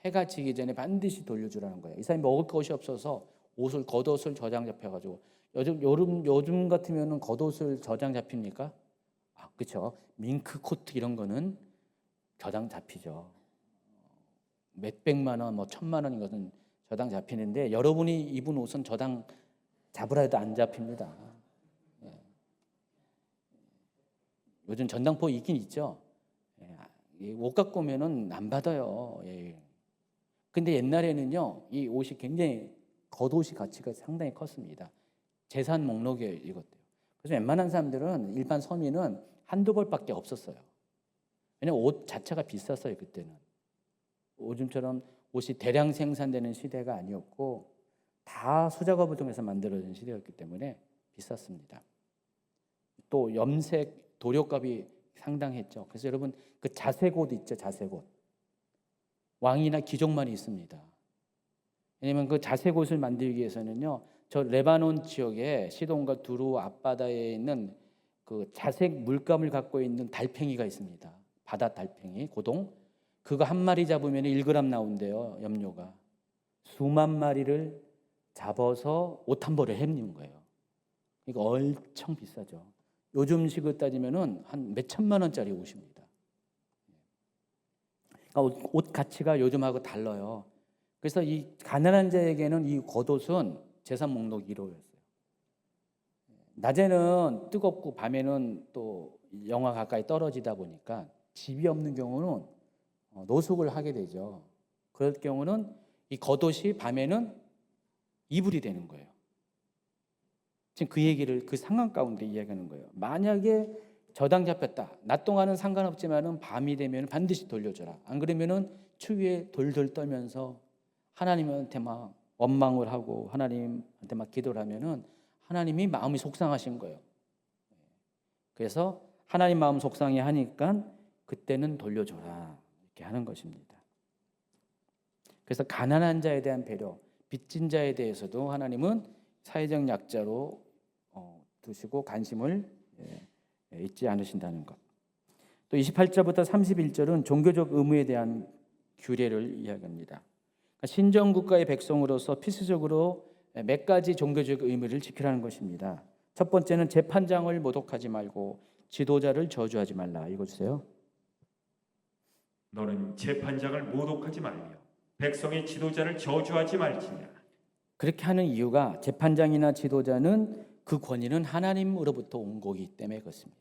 해가 지기 전에 반드시 돌려주라는 거예요. 이 사람이 먹을 것이 없어서 겉옷을 저장 잡혀가지고 요즘 같으면은 겉옷을 저장 잡힙니까? 그렇죠. 밍크 코트 이런 거는 저당 잡히죠. 몇백만 원, 뭐 1,000만 원인 것은 저당 잡히는데 여러분이 입은 옷은 저당 잡으라 해도 안 잡힙니다. 요즘 전당포 있긴 있죠. 옷 갖고 오면은 안 받아요. 근데 옛날에는요, 이 옷이 굉장히 겉옷이 가치가 상당히 컸습니다. 재산 목록에 이것도요. 그래서 웬만한 사람들은 일반 서민은 한두 벌밖에 없었어요. 왜냐면 옷 자체가 비쌌어요 그때는. 요즘처럼 옷이 대량 생산되는 시대가 아니었고 다 수작업을 통해서 만들어진 시대였기 때문에 비쌌습니다. 또 염색 도료값이 상당했죠. 그래서 여러분 그 자색옷 있죠, 자색옷. 왕이나 귀족만 있습니다. 왜냐하면 그 자색옷을 만들기 위해서는요, 저 레바논 지역에 시돈과 두루 앞바다에 있는 그 자색 물감을 갖고 있는 달팽이가 있습니다. 바다 달팽이, 고동. 그거 한 마리 잡으면 1g 나온대요, 염료가. 수만 마리를 잡아서 옷 한 벌을 해입는 거예요. 그러니까 엄청 비싸죠. 요즘식으로 따지면은 한 몇 천만 원짜리 옷입니다. 그러니까 옷 가치가 요즘하고 달라요. 그래서 이 가난한 자에게는 이 겉옷은 재산 목록 1호였어요. 낮에는 뜨겁고 밤에는 또 영하 가까이 떨어지다 보니까 집이 없는 경우는 노숙을 하게 되죠. 그럴 경우는 이 겉옷이 밤에는 이불이 되는 거예요. 지금 그 얘기를 그 상황 가운데 이야기하는 거예요. 만약에 저당 잡혔다. 낮 동안은 상관없지만은 밤이 되면 반드시 돌려줘라. 안 그러면은 추위에 돌돌 떨면서 하나님한테 막 원망을 하고 하나님한테 막 기도를 하면은 하나님이 마음이 속상하신 거예요. 그래서 하나님 마음 속상해 하니까 그때는 돌려줘라 이렇게 하는 것입니다. 그래서 가난한 자에 대한 배려, 빚진 자에 대해서도 하나님은 사회적 약자로 두시고 관심을 잊지 않으신다는 것. 또 28절부터 31절은 종교적 의무에 대한 규례를 이야기합니다. 신정국가의 백성으로서 필수적으로 몇 가지 종교적 의무를 지키라는 것입니다. 첫 번째는 재판장을 모독하지 말고 지도자를 저주하지 말라. 읽어주세요. 너는 재판장을 모독하지 말며 백성의 지도자를 저주하지 말지니라. 그렇게 하는 이유가 재판장이나 지도자는 그 권위는 하나님으로부터 온 거기 때문에 그렇습니다.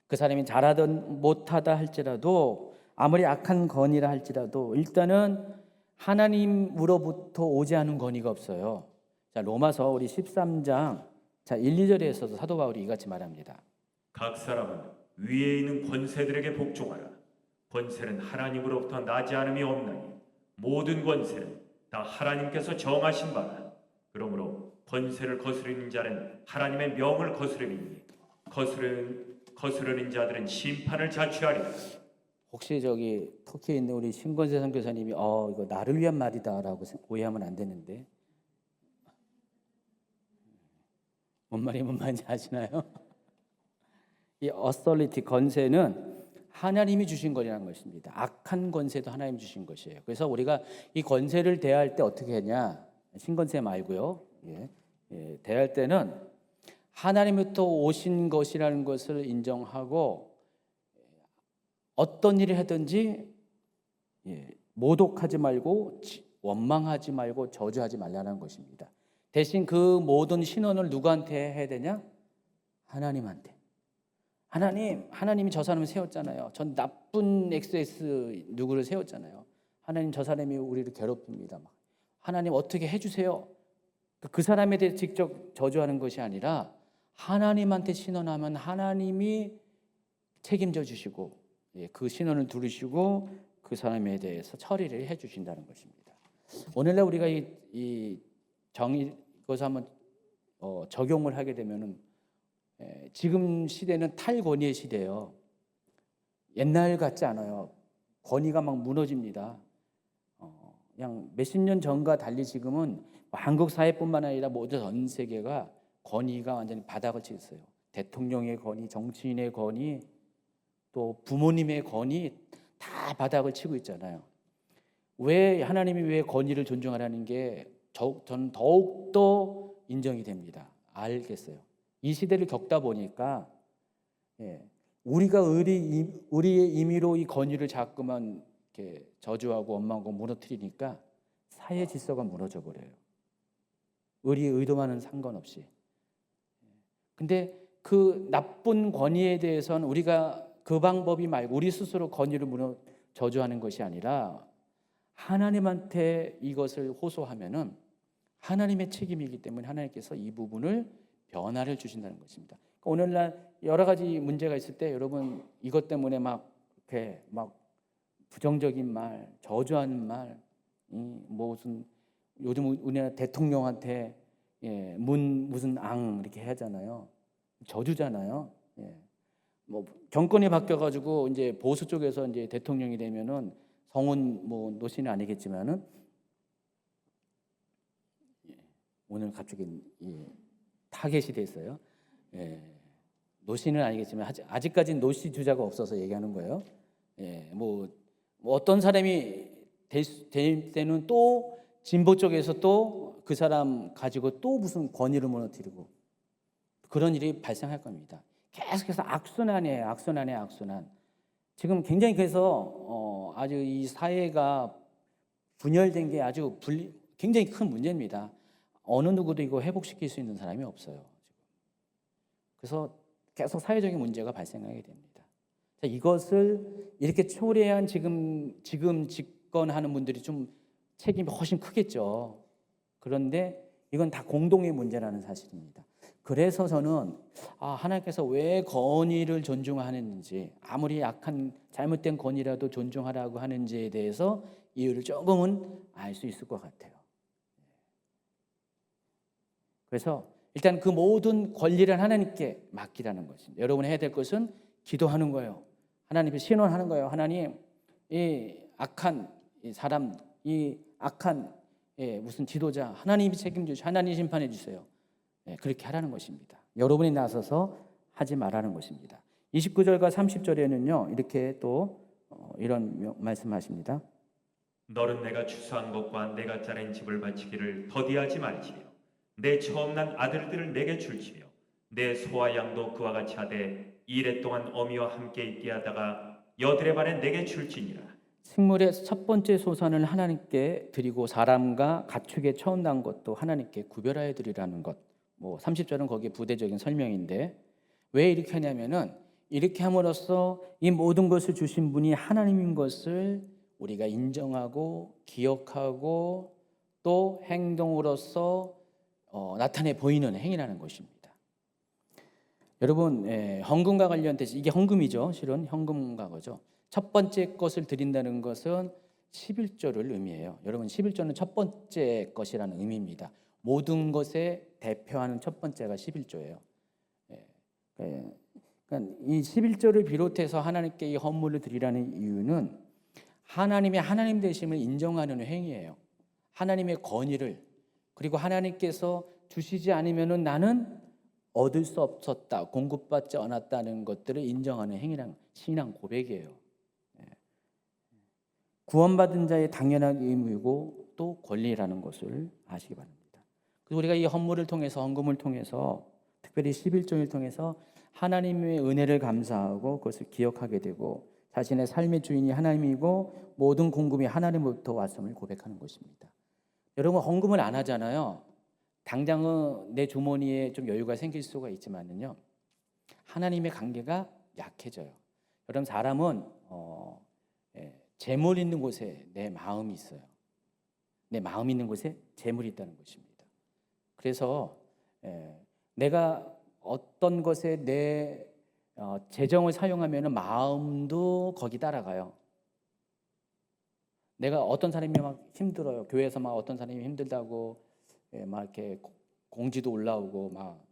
그 사람이 잘하든 못하다 할지라도 아무리 악한 권위라 할지라도 일단은 하나님으로부터 오지 않은 권위가 없어요. 자, 로마서 우리 13장 1, 2절에서도 사도 바울이 이같이 말합니다. 각 사람은 위에 있는 권세들에게 복종하라. 권세는 하나님으로부터 나지 않음이 없나니 모든 권세는 다 하나님께서 정하신 바라. 그러므로 권세를 거스르는 자는 하나님의 명을 거스르니 거스르는 자들은 심판을 자취하리라. 혹시 저기 터키에 있는 우리 신권세 선교사님이 이거 나를 위한 말이다라고 오해하면 안 되는데 뭔 말인지 아시나요? 이 authority 권세는 하나님이 주신 거라는 것입니다. 악한 권세도 하나님 주신 것이에요. 그래서 우리가 이 권세를 대할 때 어떻게 하냐? 신권세 말고요. 대할 때는 하나님부터 오신 것이라는 것을 인정하고 어떤 일을 하든지 모독하지 말고 원망하지 말고 저주하지 말라는 것입니다. 대신 그 모든 신원을 누구한테 해야 되냐? 하나님한테. 하나님이 저 사람을 세웠잖아요. 전 나쁜 XS 누구를 세웠잖아요. 하나님 저 사람이 우리를 괴롭힙니다. 하나님 어떻게 해주세요. 그 사람에 대해 직접 저주하는 것이 아니라 하나님한테 신원하면 하나님이 책임져 주시고 그 신원을 들으시고 그 사람에 대해서 처리를 해 주신다는 것입니다. 오늘날 우리가 이 이것을 한번 적용을 하게 되면은 지금 시대는 탈권위의 시대예요. 옛날 같지 않아요. 권위가 막 무너집니다. 그냥 몇십 년 전과 달리 지금은 한국 사회뿐만 아니라 모든 전 세계가 권위가 완전히 바닥을 치겠어요. 대통령의 권위, 정치인의 권위, 또 부모님의 권위 다 바닥을 치고 있잖아요. 왜 하나님이 왜 권위를 존중하라는 게 저는 더욱더 인정이 됩니다. 알겠어요. 이 시대를 겪다 보니까 우리가 우리의 임의로 이 권위를 자꾸만 이렇게 저주하고 원망하고 무너뜨리니까 사회 질서가 무너져 버려요. 의리의 의도와는 상관없이. 근데 그 나쁜 권위에 대해서는 우리가 그 방법이 말고 우리 스스로 권위를 저주하는 것이 아니라 하나님한테 이것을 호소하면은 하나님의 책임이기 때문에 하나님께서 이 부분을 변화를 주신다는 것입니다. 오늘날 여러 가지 문제가 있을 때 여러분 이것 때문에 이렇게 부정적인 말, 저주하는 말, 무슨 요즘 우리나라 대통령한테 무슨 앙 이렇게 하잖아요. 저주잖아요. 정권이 바뀌어가지고 이제 보수 쪽에서 이제 대통령이 되면은 성은 노신은 아니겠지만은 오늘 갑자기 타겟이 됐어요. 노신은 아니겠지만 아직까지는 노시 주자가 없어서 얘기하는 거예요. 어떤 사람이 될 때는 또 진보 쪽에서 또 그 사람 가지고 또 무슨 권위를 무너뜨리고 그런 일이 발생할 겁니다. 계속해서 악순환이에요. 악순환. 지금 굉장히 그래서 아주 이 사회가 분열된 게 아주 굉장히 큰 문제입니다. 어느 누구도 이거 회복시킬 수 있는 사람이 없어요. 그래서 계속 사회적인 문제가 발생하게 됩니다. 자, 이것을 이렇게 초래한 지금 집권하는 분들이 좀 책임이 훨씬 크겠죠. 그런데 이건 다 공동의 문제라는 사실입니다. 그래서 저는 하나님께서 왜 권위를 존중하는지, 아무리 약한 잘못된 권위라도 존중하라고 하는지에 대해서 이유를 조금은 알 수 있을 것 같아요. 그래서 일단 그 모든 권리를 하나님께 맡기라는 것입니다. 여러분이 해야 될 것은 기도하는 거예요. 하나님께 신원하는 거예요. 하나님, 이 악한 이 사람, 이 악한 무슨 지도자, 하나님이 책임져 주시고 하나님이 심판해 주세요. 그렇게 하라는 것입니다. 여러분이 나서서 하지 말라는 것입니다. 29절과 30절에는요 이렇게 또 이런 말씀하십니다. 너는 내가 추수한 것과 내가 짜낸 집을 바치기를 더디하지 말지며 내 처음 난 아들들을 내게 줄지며 내 소와 양도 그와 같이 하되 이래 동안 어미와 함께 있게 하다가 여드레 반에 내게 줄지니라. 식물의 첫 번째 소산을 하나님께 드리고 사람과 가축의 처음 난 것도 하나님께 구별하여 드리라는 것. 30절은 거기에 부대적인 설명인데 왜 이렇게 하냐면은 이렇게 함으로써 이 모든 것을 주신 분이 하나님인 것을 우리가 인정하고 기억하고 또 행동으로서 나타내 보이는 행위라는 것입니다. 여러분, 헌금과 관련돼서 이게 헌금이죠. 실은 헌금과 거죠. 첫 번째 것을 드린다는 것은 11조를 의미해요. 여러분 11조는 첫 번째 것이라는 의미입니다. 모든 것에 대표하는 첫 번째가 11조예요. 그러니까 이 11조를 비롯해서 하나님께 이 헌물을 드리라는 이유는 하나님의 하나님 되심을 인정하는 행위예요. 하나님의 권위를 그리고 하나님께서 주시지 않으면은 나는 얻을 수 없었다, 공급받지 않았다는 것들을 인정하는 행위란 신앙 고백이에요. 구원받은 자의 당연한 의무이고 또 권리라는 것을 아시기 바랍니다. 그래서 우리가 이 헌물을 통해서 헌금을 통해서 특별히 11조를 통해서 하나님의 은혜를 감사하고 그것을 기억하게 되고 자신의 삶의 주인이 하나님이고 모든 공급이 하나님으로부터 왔음을 고백하는 것입니다. 여러분 헌금을 안 하잖아요. 당장은 내 주머니에 좀 여유가 생길 수가 있지만은요, 하나님의 관계가 약해져요. 여러분, 사람은 재물 있는 곳에 내 마음이 있어요. 내 마음 있는 곳에 재물이 있다는 것입니다. 그래서 내가 어떤 것에 내 재정을 사용하면 마음도 거기 따라가요. 내가 어떤 사람이 막 힘들어요. 교회에서 막 어떤 사람이 힘들다고 막 이렇게 공지도 올라오고 막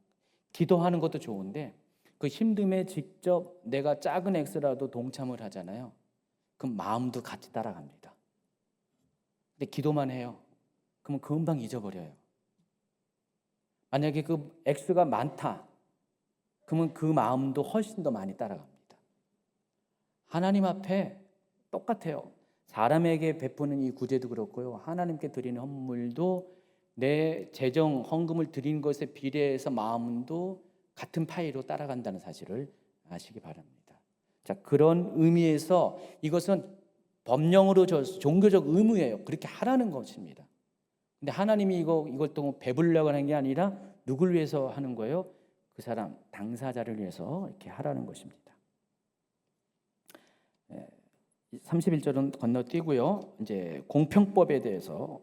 기도하는 것도 좋은데 그 힘듦에 직접 내가 작은 액수라도 동참을 하잖아요. 그럼 마음도 같이 따라갑니다. 근데 기도만 해요. 그러면 금방 잊어버려요. 만약에 그 액수가 많다. 그러면 그 마음도 훨씬 더 많이 따라갑니다. 하나님 앞에 똑같아요. 사람에게 베푸는 이 구제도 그렇고요. 하나님께 드리는 헌물도 내 재정 헌금을 드린 것에 비례해서 마음도 같은 파이로 따라간다는 사실을 아시기 바랍니다. 자, 그런 의미에서 이것은 법령으로 종교적 의무예요. 그렇게 하라는 것입니다. 근데 하나님이 이걸 또 배부르려고 하는 게 아니라 누굴 위해서 하는 거예요? 그 사람 당사자를 위해서 이렇게 하라는 것입니다. 31절은 건너뛰고요. 이제 공평법에 대해서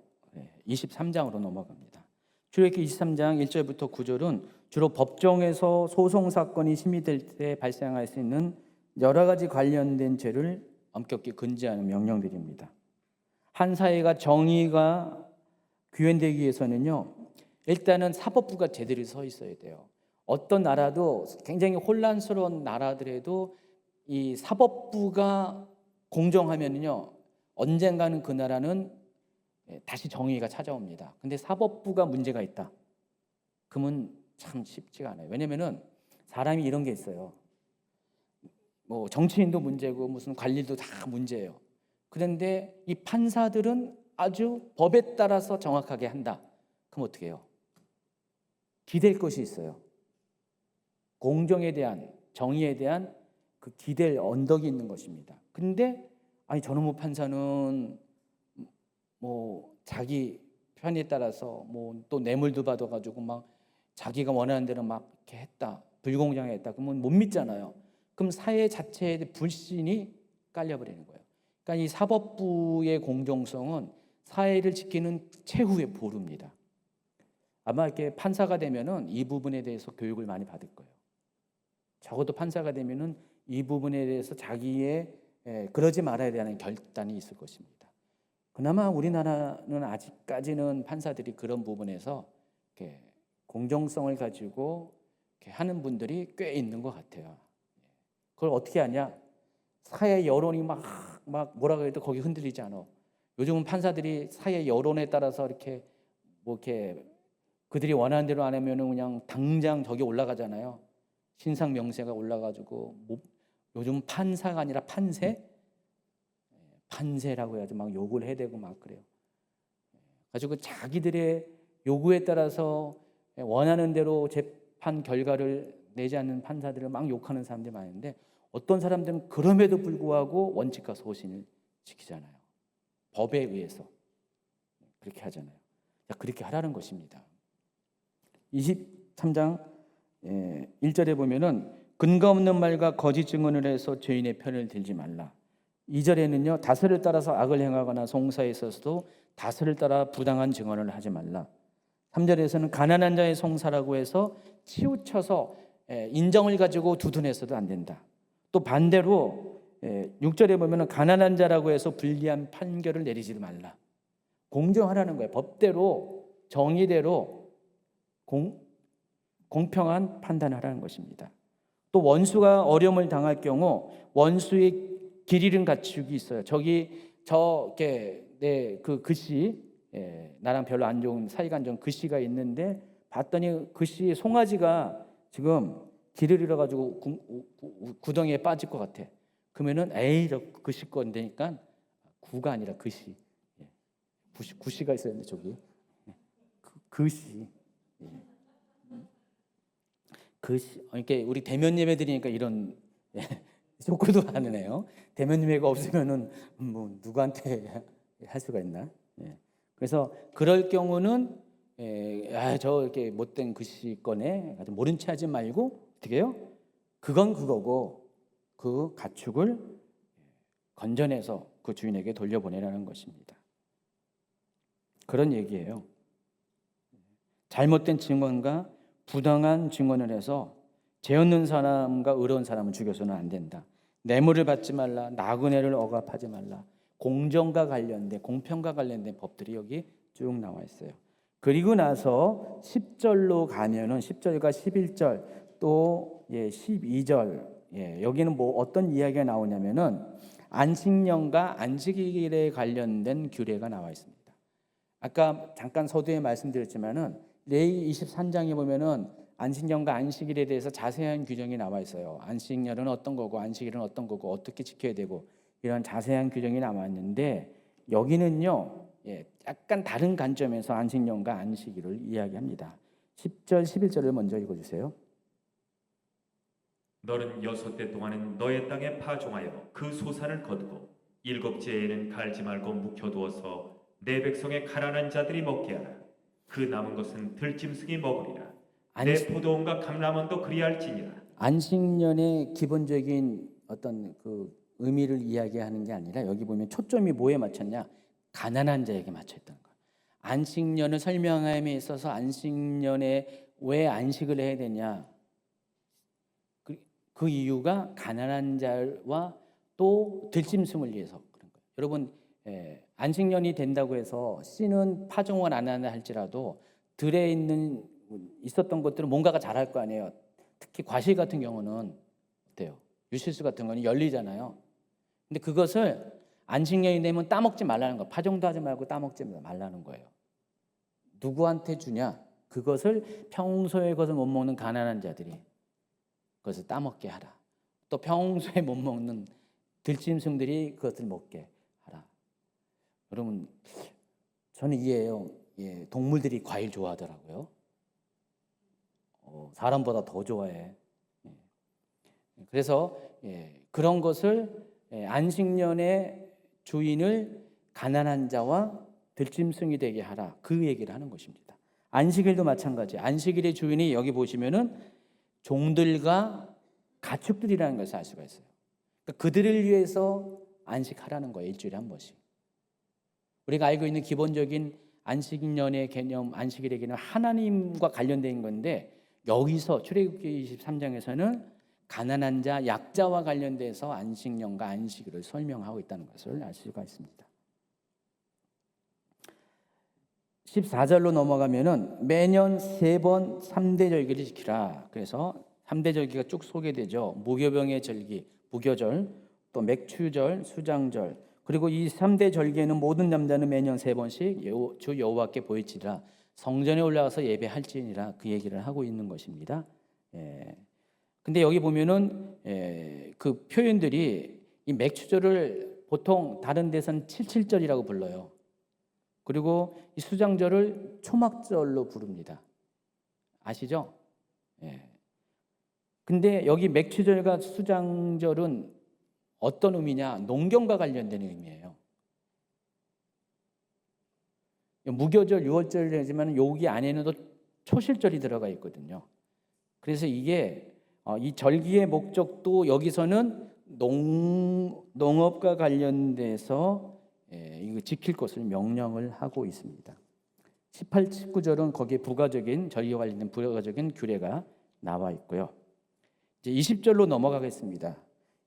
23장으로 넘어갑니다. 출애굽기 23장 1절부터 9절은 주로 법정에서 소송 사건이 심의될 때 발생할 수 있는 여러 가지 관련된 죄를 엄격히 금지하는 명령들입니다. 한 사회가 정의가 구현되기 위해서는요, 일단은 사법부가 제대로 서 있어야 돼요. 어떤 나라도 굉장히 혼란스러운 나라들에도 이 사법부가 공정하면요, 언젠가는 그 나라는 다시 정의가 찾아옵니다. 근데 사법부가 문제가 있다. 그러면 참 쉽지가 않아요. 왜냐면은 사람이 이런 게 있어요. 뭐 정치인도 문제고 무슨 관리도 다 문제예요. 그런데 이 판사들은 아주 법에 따라서 정확하게 한다. 그럼 어떻게 해요? 기댈 것이 있어요. 공정에 대한, 정의에 대한 그 기댈 언덕이 있는 것입니다. 근데 아니 저놈의 판사는 뭐 자기 편에 따라서 뭐 또 뇌물도 받아가지고 막 자기가 원하는 대로 막 이렇게 했다, 불공정하게 했다. 그러면 못 믿잖아요. 그럼 사회 자체에 불신이 깔려버리는 거예요. 그러니까 이 사법부의 공정성은 사회를 지키는 최후의 보루입니다. 아마 이렇게 판사가 되면은 이 부분에 대해서 교육을 많이 받을 거예요. 적어도 판사가 되면은 이 부분에 대해서 자기의 그러지 말아야 되는 결단이 있을 것입니다. 그나마 우리나라는 아직까지는 판사들이 그런 부분에서 이렇게 공정성을 가지고 이렇게 하는 분들이 꽤 있는 것 같아요. 그걸 어떻게 하냐? 사회 여론이 막 뭐라고 해도 거기 흔들리지 않아. 요즘은 판사들이 사회 여론에 따라서 이렇게 뭐 이렇게 그들이 원하는 대로 안 하면은 그냥 당장 저기 올라가잖아요. 신상 명세가 올라가지고 요즘 판사가 아니라 판세라고 해야지 막 욕을 해대고 막 그래요. 가지고 자기들의 요구에 따라서 원하는 대로 재판 결과를 내지 않는 판사들을 막 욕하는 사람들이 많은데 어떤 사람들은 그럼에도 불구하고 원칙과 소신을 지키잖아요. 법에 의해서 그렇게 하잖아요. 그렇게 하라는 것입니다. 23장 1절에 보면은 근거 없는 말과 거짓 증언을 해서 죄인의 편을 들지 말라. 2절에는요, 다스를 따라서 악을 행하거나 송사에 있어서도 다스를 따라 부당한 증언을 하지 말라. 3절에서는 가난한 자의 송사라고 해서 치우쳐서 인정을 가지고 두둔해서도 안 된다. 또 반대로 6절에 보면은 가난한 자라고 해서 불리한 판결을 내리지 말라. 공정하라는 거예요. 법대로 정의대로 공평한 판단을 하라는 것입니다. 또 원수가 어려움을 당할 경우 원수의 길 잃은 가축이 있어요. 그 글씨, 나랑 별로 안 좋은 사이가 안 좋은 글씨가 있는데 봤더니 글씨 송아지가 지금 길을 잃어가지고 구덩이에 빠질 것 같아. 그러면은 에이 저 글씨 건데니까 구가 아니라 글씨, 구씨가 있어야 되는데 저기 글씨. 이렇게 우리 대면 예배 드리니까 이런 쇼크도 하네요. 대면 예배가 없으면은 뭐 누구한테 할 수가 있나? 그래서 그럴 경우는 저 이렇게 못된 글씨꺼네 모른 체 하지 말고 어떻게 해요? 그건 그거고 그 가축을 건져내서 그 주인에게 돌려보내라는 것입니다. 그런 얘기예요. 잘못된 증언과 부당한 증언을 해서 죄 없는 사람과 의로운 사람을 죽여서는 안 된다. 뇌물을 받지 말라. 나그네를 억압하지 말라. 공정과 관련된, 공평과 관련된 법들이 여기 쭉 나와 있어요. 그리고 나서 10절로 가면은 10절과 11절 또 12절 여기는 뭐 어떤 이야기가 나오냐면은 안식년과 안식일에 관련된 규례가 나와 있습니다. 아까 잠깐 서두에 말씀드렸지만은 레위 23장에 보면은 안식년과 안식일에 대해서 자세한 규정이 나와 있어요. 안식년은 어떤 거고 안식일은 어떤 거고 어떻게 지켜야 되고 이런 자세한 규정이 나와 있는데 여기는요 약간 다른 관점에서 안식년과 안식일을 이야기합니다. 10절 11절을 먼저 읽어주세요. 너는 6대 동안은 너의 땅에 파종하여 그 소산을 거두고 7째에는 갈지 말고 묵혀두어서 내 백성의 가난한 자들이 먹게 하라. 그 남은 것은 들짐승이 먹으리라. 내 포도원과 감람원도 그리할지니라. 안식년의 기본적인 어떤 그 의미를 이야기하는 게 아니라 여기 보면 초점이 뭐에 맞췄냐? 가난한 자에게 맞춰 있다는 거예요. 안식년을 설명함에 있어서 안식년에 왜 안식을 해야 되냐? 그 이유가 가난한 자와 또 들짐승을 위해서 그런 거예요. 여러분 안식년이 된다고 해서 씨는 파종을 안 하나 할지라도 들에 있었던 것들은 뭔가가 자랄 거 아니에요. 특히 과실 같은 경우는 어때요? 유실수 같은 거는 열리잖아요. 근데 그것을 안식년이 되면 따먹지 말라는 거예요. 파종도 하지 말고 따먹지 말라는 거예요. 누구한테 주냐? 그것을 평소에 그것을 못 먹는 가난한 자들이 그것을 따먹게 하라. 또 평소에 못 먹는 들짐승들이 그것을 먹게 하라. 여러분, 저는 이해해요. 동물들이 과일 좋아하더라고요. 사람보다 더 좋아해. 그래서 그런 것을 안식년의 주인을 가난한 자와 들짐승이 되게 하라. 그 얘기를 하는 것입니다. 안식일도 마찬가지. 안식일의 주인이 여기 보시면은 종들과 가축들이라는 것을 알 수가 있어요. 그러니까 그들을 위해서 안식하라는 거예요. 일주일에 한 번씩. 우리가 알고 있는 기본적인 안식년의 개념, 안식일의 개념, 하나님과 관련된 건데 여기서 출애굽기 23장에서는 가난한 자, 약자와 관련돼서 안식년과 안식일을 설명하고 있다는 것을 알 수가 있습니다. 14절로 넘어가면은 매년 3번 3대 절기를 지키라. 그래서 3대 절기가 쭉 소개되죠. 무교병의 절기, 무교절, 또 맥추절, 수장절. 그리고 이 3대 절기에는 모든 남자는 매년 3번씩 주 여호와께 보일지라 성전에 올라가서 예배할지니라 그 얘기를 하고 있는 것입니다. 근데 여기 보면은 그 표현들이 이 맥추절을 보통 다른 데서는 77절이라고 불러요. 그리고 이 수장절을 초막절로 부릅니다. 아시죠? 근데 여기 맥추절과 수장절은 어떤 의미냐? 농경과 관련된 의미예요. 무교절, 유월절이지만 여기 안에는 또 초실절이 들어가 있거든요. 그래서 이게 이 절기의 목적도 여기서는 농업과 관련돼서 이거 지킬 것을 명령을 하고 있습니다. 18, 19절은 거기에 부가적인 절기와 관련된 부가적인 규례가 나와 있고요. 이제 20절로 넘어가겠습니다.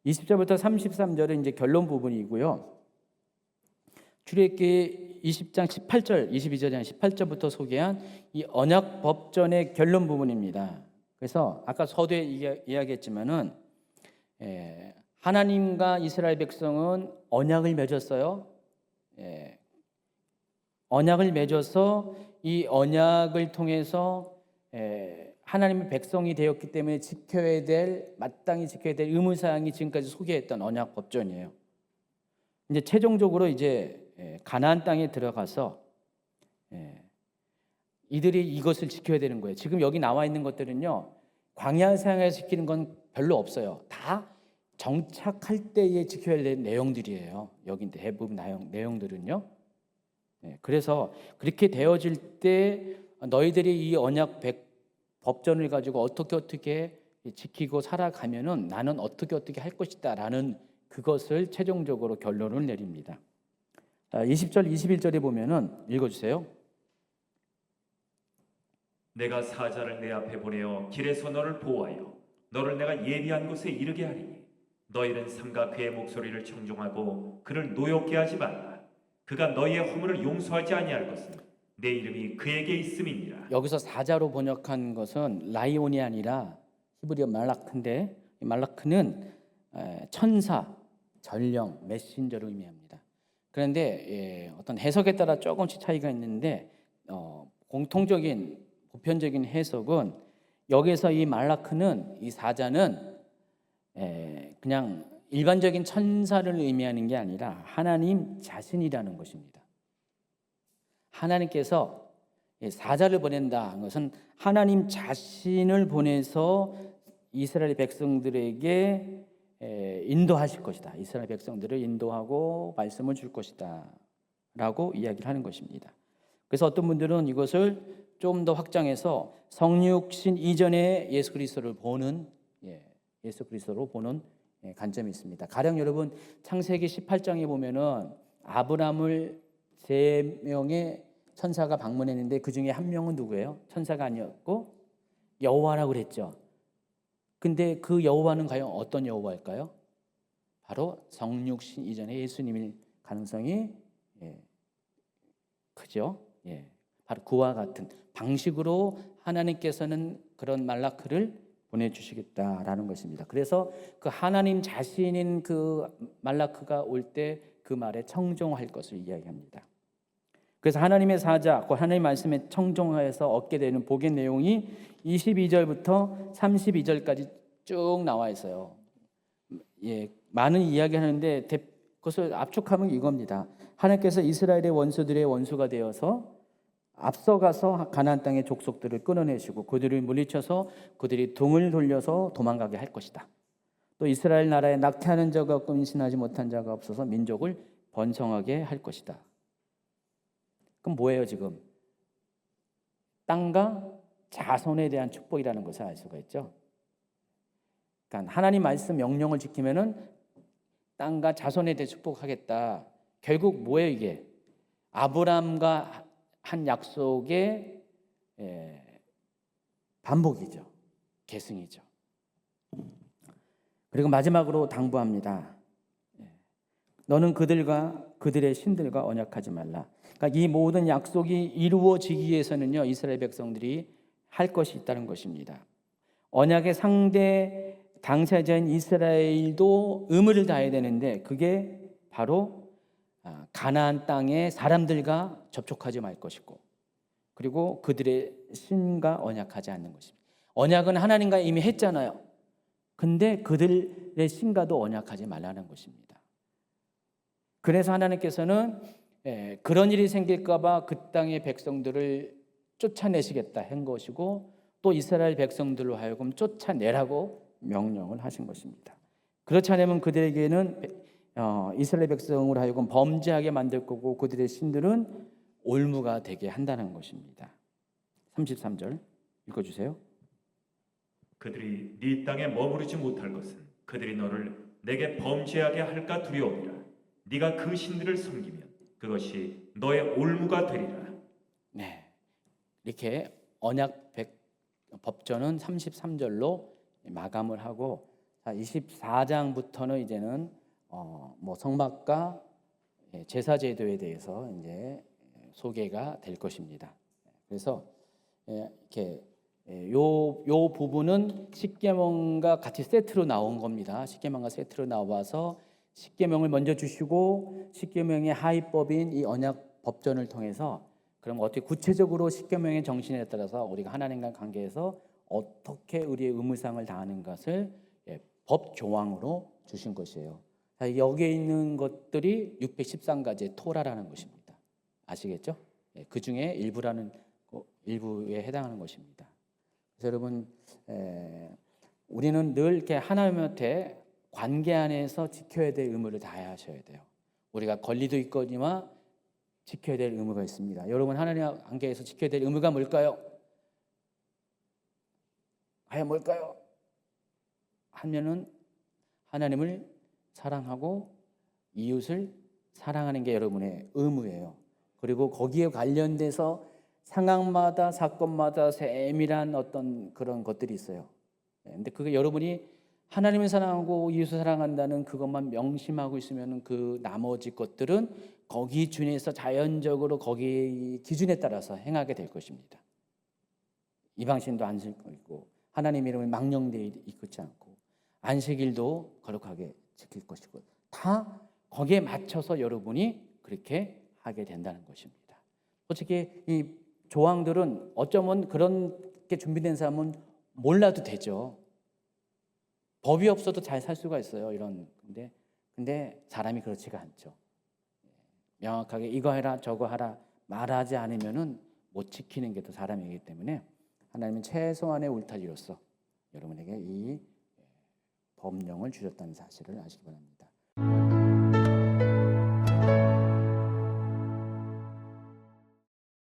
20절부터 33절은 이제 결론 부분이고요. 출애굽기 20장 18절, 22절에 18절부터 소개한 이 언약 법전의 결론 부분입니다. 그래서 아까 서두에 이야기했지만은 하나님과 이스라엘 백성은 언약을 맺었어요. 언약을 맺어서 이 언약을 통해서 하나님의 백성이 되었기 때문에 지켜야 될 마땅히 지켜야 될 의무사항이 지금까지 소개했던 언약 법전이에요. 이제 최종적으로 이제 가나안 땅에 들어가서 이들이 이것을 지켜야 되는 거예요. 지금 여기 나와 있는 것들은요, 광야 생활에서 지키는 건 별로 없어요. 다 정착할 때에 지켜야 될 내용들이에요. 여기 대부분 내용들은요. 그래서 그렇게 되어질 때 너희들이 이 언약 법전을 가지고 어떻게 지키고 살아가면은 나는 어떻게 할 것이다라는 그것을 최종적으로 결론을 내립니다. 20절, 21절에 보면은 읽어주세요. 내가 사자를 내 앞에 보내어 길에서 너를 보호하여 너를 내가 예비한 곳에 이르게 하리니 너희는 삼가 그의 목소리를 청종하고 그를 노엽게 하지 말라. 그가 너희의 허물을 용서하지 아니할 것은 내 이름이 그에게 있음이니라. 여기서 사자로 번역한 것은 라이온이 아니라 히브리어 말라크인데, 이 말라크는 천사, 전령, 메신저를 의미합니다. 그런데 어떤 해석에 따라 조금씩 차이가 있는데 공통적인 보편적인 해석은 여기서 이 말라크는, 이 사자는 그냥 일반적인 천사를 의미하는 게 아니라 하나님 자신이라는 것입니다. 하나님께서 사자를 보낸다는 것은 하나님 자신을 보내서 이스라엘 백성들에게 인도하실 것이다. 이스라엘 백성들을 인도하고 말씀을 줄 것이다 라고 이야기를 하는 것입니다. 그래서 어떤 분들은 이것을 좀 더 확장해서 성육신 이전에 예수 그리스도로 보는 관점이 있습니다. 가령 여러분 창세기 18장에 보면은 아브라함을 3명의 천사가 방문했는데 그 중에 한 명은 누구예요? 천사가 아니었고 여호와라고 그랬죠. 근데 그 여호와는 과연 어떤 여호와일까요? 바로 성육신 이전에 예수님일 가능성이 크죠. 바로 그와 같은 방식으로 하나님께서는 그런 말라크를 보내주시겠다라는 것입니다. 그래서 그 하나님 자신인 그 말라크가 올 때 그 말에 청종할 것을 이야기합니다. 그래서 하나님의 사자, 그 하나님 말씀에 청종하여서 얻게 되는 복의 내용이 22절부터 32절까지 쭉 나와 있어요. 많은 이야기하는데 그것을 압축하면 이겁니다. 하나님께서 이스라엘의 원수들의 원수가 되어서 앞서가서 가나안 땅의 족속들을 끊어내시고 그들을 물리쳐서 그들이 등을 돌려서 도망가게 할 것이다. 또 이스라엘 나라에 낙태하는 자가 없고 임신하지 못한 자가 없어서 민족을 번성하게 할 것이다. 그럼 뭐예요 지금? 땅과 자손에 대한 축복이라는 것을 알 수가 있죠. 그러니까 하나님 말씀 명령을 지키면은 땅과 자손에 대해 축복하겠다. 결국 뭐예요 이게? 아브라함과 한 약속의 반복이죠. 계승이죠. 그리고 마지막으로 당부합니다. 너는 그들과 그들의 신들과 언약하지 말라. 그러니까 이 모든 약속이 이루어지기 위해서는요, 이스라엘 백성들이 할 것이 있다는 것입니다. 언약의 상대 당사자인 이스라엘도 의무를 다해야 되는데 그게 바로 가나안 땅의 사람들과 접촉하지 말 것이고 그리고 그들의 신과 언약하지 않는 것입니다. 언약은 하나님과 이미 했잖아요. 근데 그들의 신과도 언약하지 말라는 것입니다. 그래서 하나님께서는 그런 일이 생길까 봐 그 땅의 백성들을 쫓아내시겠다 한 것이고 또 이스라엘 백성들로 하여금 쫓아내라고 명령을 하신 것입니다. 그렇지 않으면 그들에게는 이스라엘 백성으로 하여금 범죄하게 만들 거고 그들의 신들은 올무가 되게 한다는 것입니다. 33절 읽어주세요. 그들이 네 땅에 머무르지 못할 것은 그들이 너를 내게 범죄하게 할까 두려움이라. 네가 그 신들을 섬기면 그것이 너의 올무가 되리라. 네, 이렇게 언약 법전은 33절로 마감을 하고 24장부터는 이제는 성막과 제사 제도에 대해서 이제 소개가 될 것입니다. 그래서 이렇게 요 부분은 십계명과 같이 세트로 나온 겁니다. 십계명과 세트로 나와서 십계명을 먼저 주시고 십계명의 하위법인 이 언약 법전을 통해서 그럼 어떻게 구체적으로 십계명의 정신에 따라서 우리가 하나님과 관계에서 어떻게 우리의 의무상을 다하는 것을 법 조항으로 주신 것이에요. 여기에 있는 것들이 613가지의 토라라는 것입니다. 아시겠죠? 그 중에 일부에 해당하는 것입니다. 그래서 여러분, 우리는 늘 이렇게 하나님한테 관계 안에서 지켜야 될 의무를 다하셔야 돼요. 우리가 권리도 있거니와 지켜야 될 의무가 있습니다. 여러분, 하나님과 관계에서 지켜야 될 의무가 뭘까요? 과연 뭘까요? 하면은 하나님을 사랑하고 이웃을 사랑하는 게 여러분의 의무예요. 그리고 거기에 관련돼서 상황마다 사건마다 세밀한 어떤 그런 것들이 있어요. 근데 그게 여러분이 하나님을 사랑하고 이웃을 사랑한다는 그것만 명심하고 있으면 그 나머지 것들은 거기 준에서 자연적으로 거기 기준에 따라서 행하게 될 것입니다. 이방신도 안식일고 하나님 이름을 망령되이 이끄지 않고 안식일도 거룩하게 지킬 것이고 다 거기에 맞춰서 여러분이 그렇게 하게 된다는 것입니다. 솔직히 이 조항들은 어쩌면 그런 게 준비된 사람은 몰라도 되죠. 법이 없어도 잘 살 수가 있어요. 이런 근데 사람이 그렇지가 않죠. 명확하게 이거 해라 저거 하라 말하지 않으면은 못 지키는 게 또 사람이기 때문에 하나님은 최소한의 울타리로서 여러분에게 이 법령을 주셨다는 사실을 아시기 바랍니다.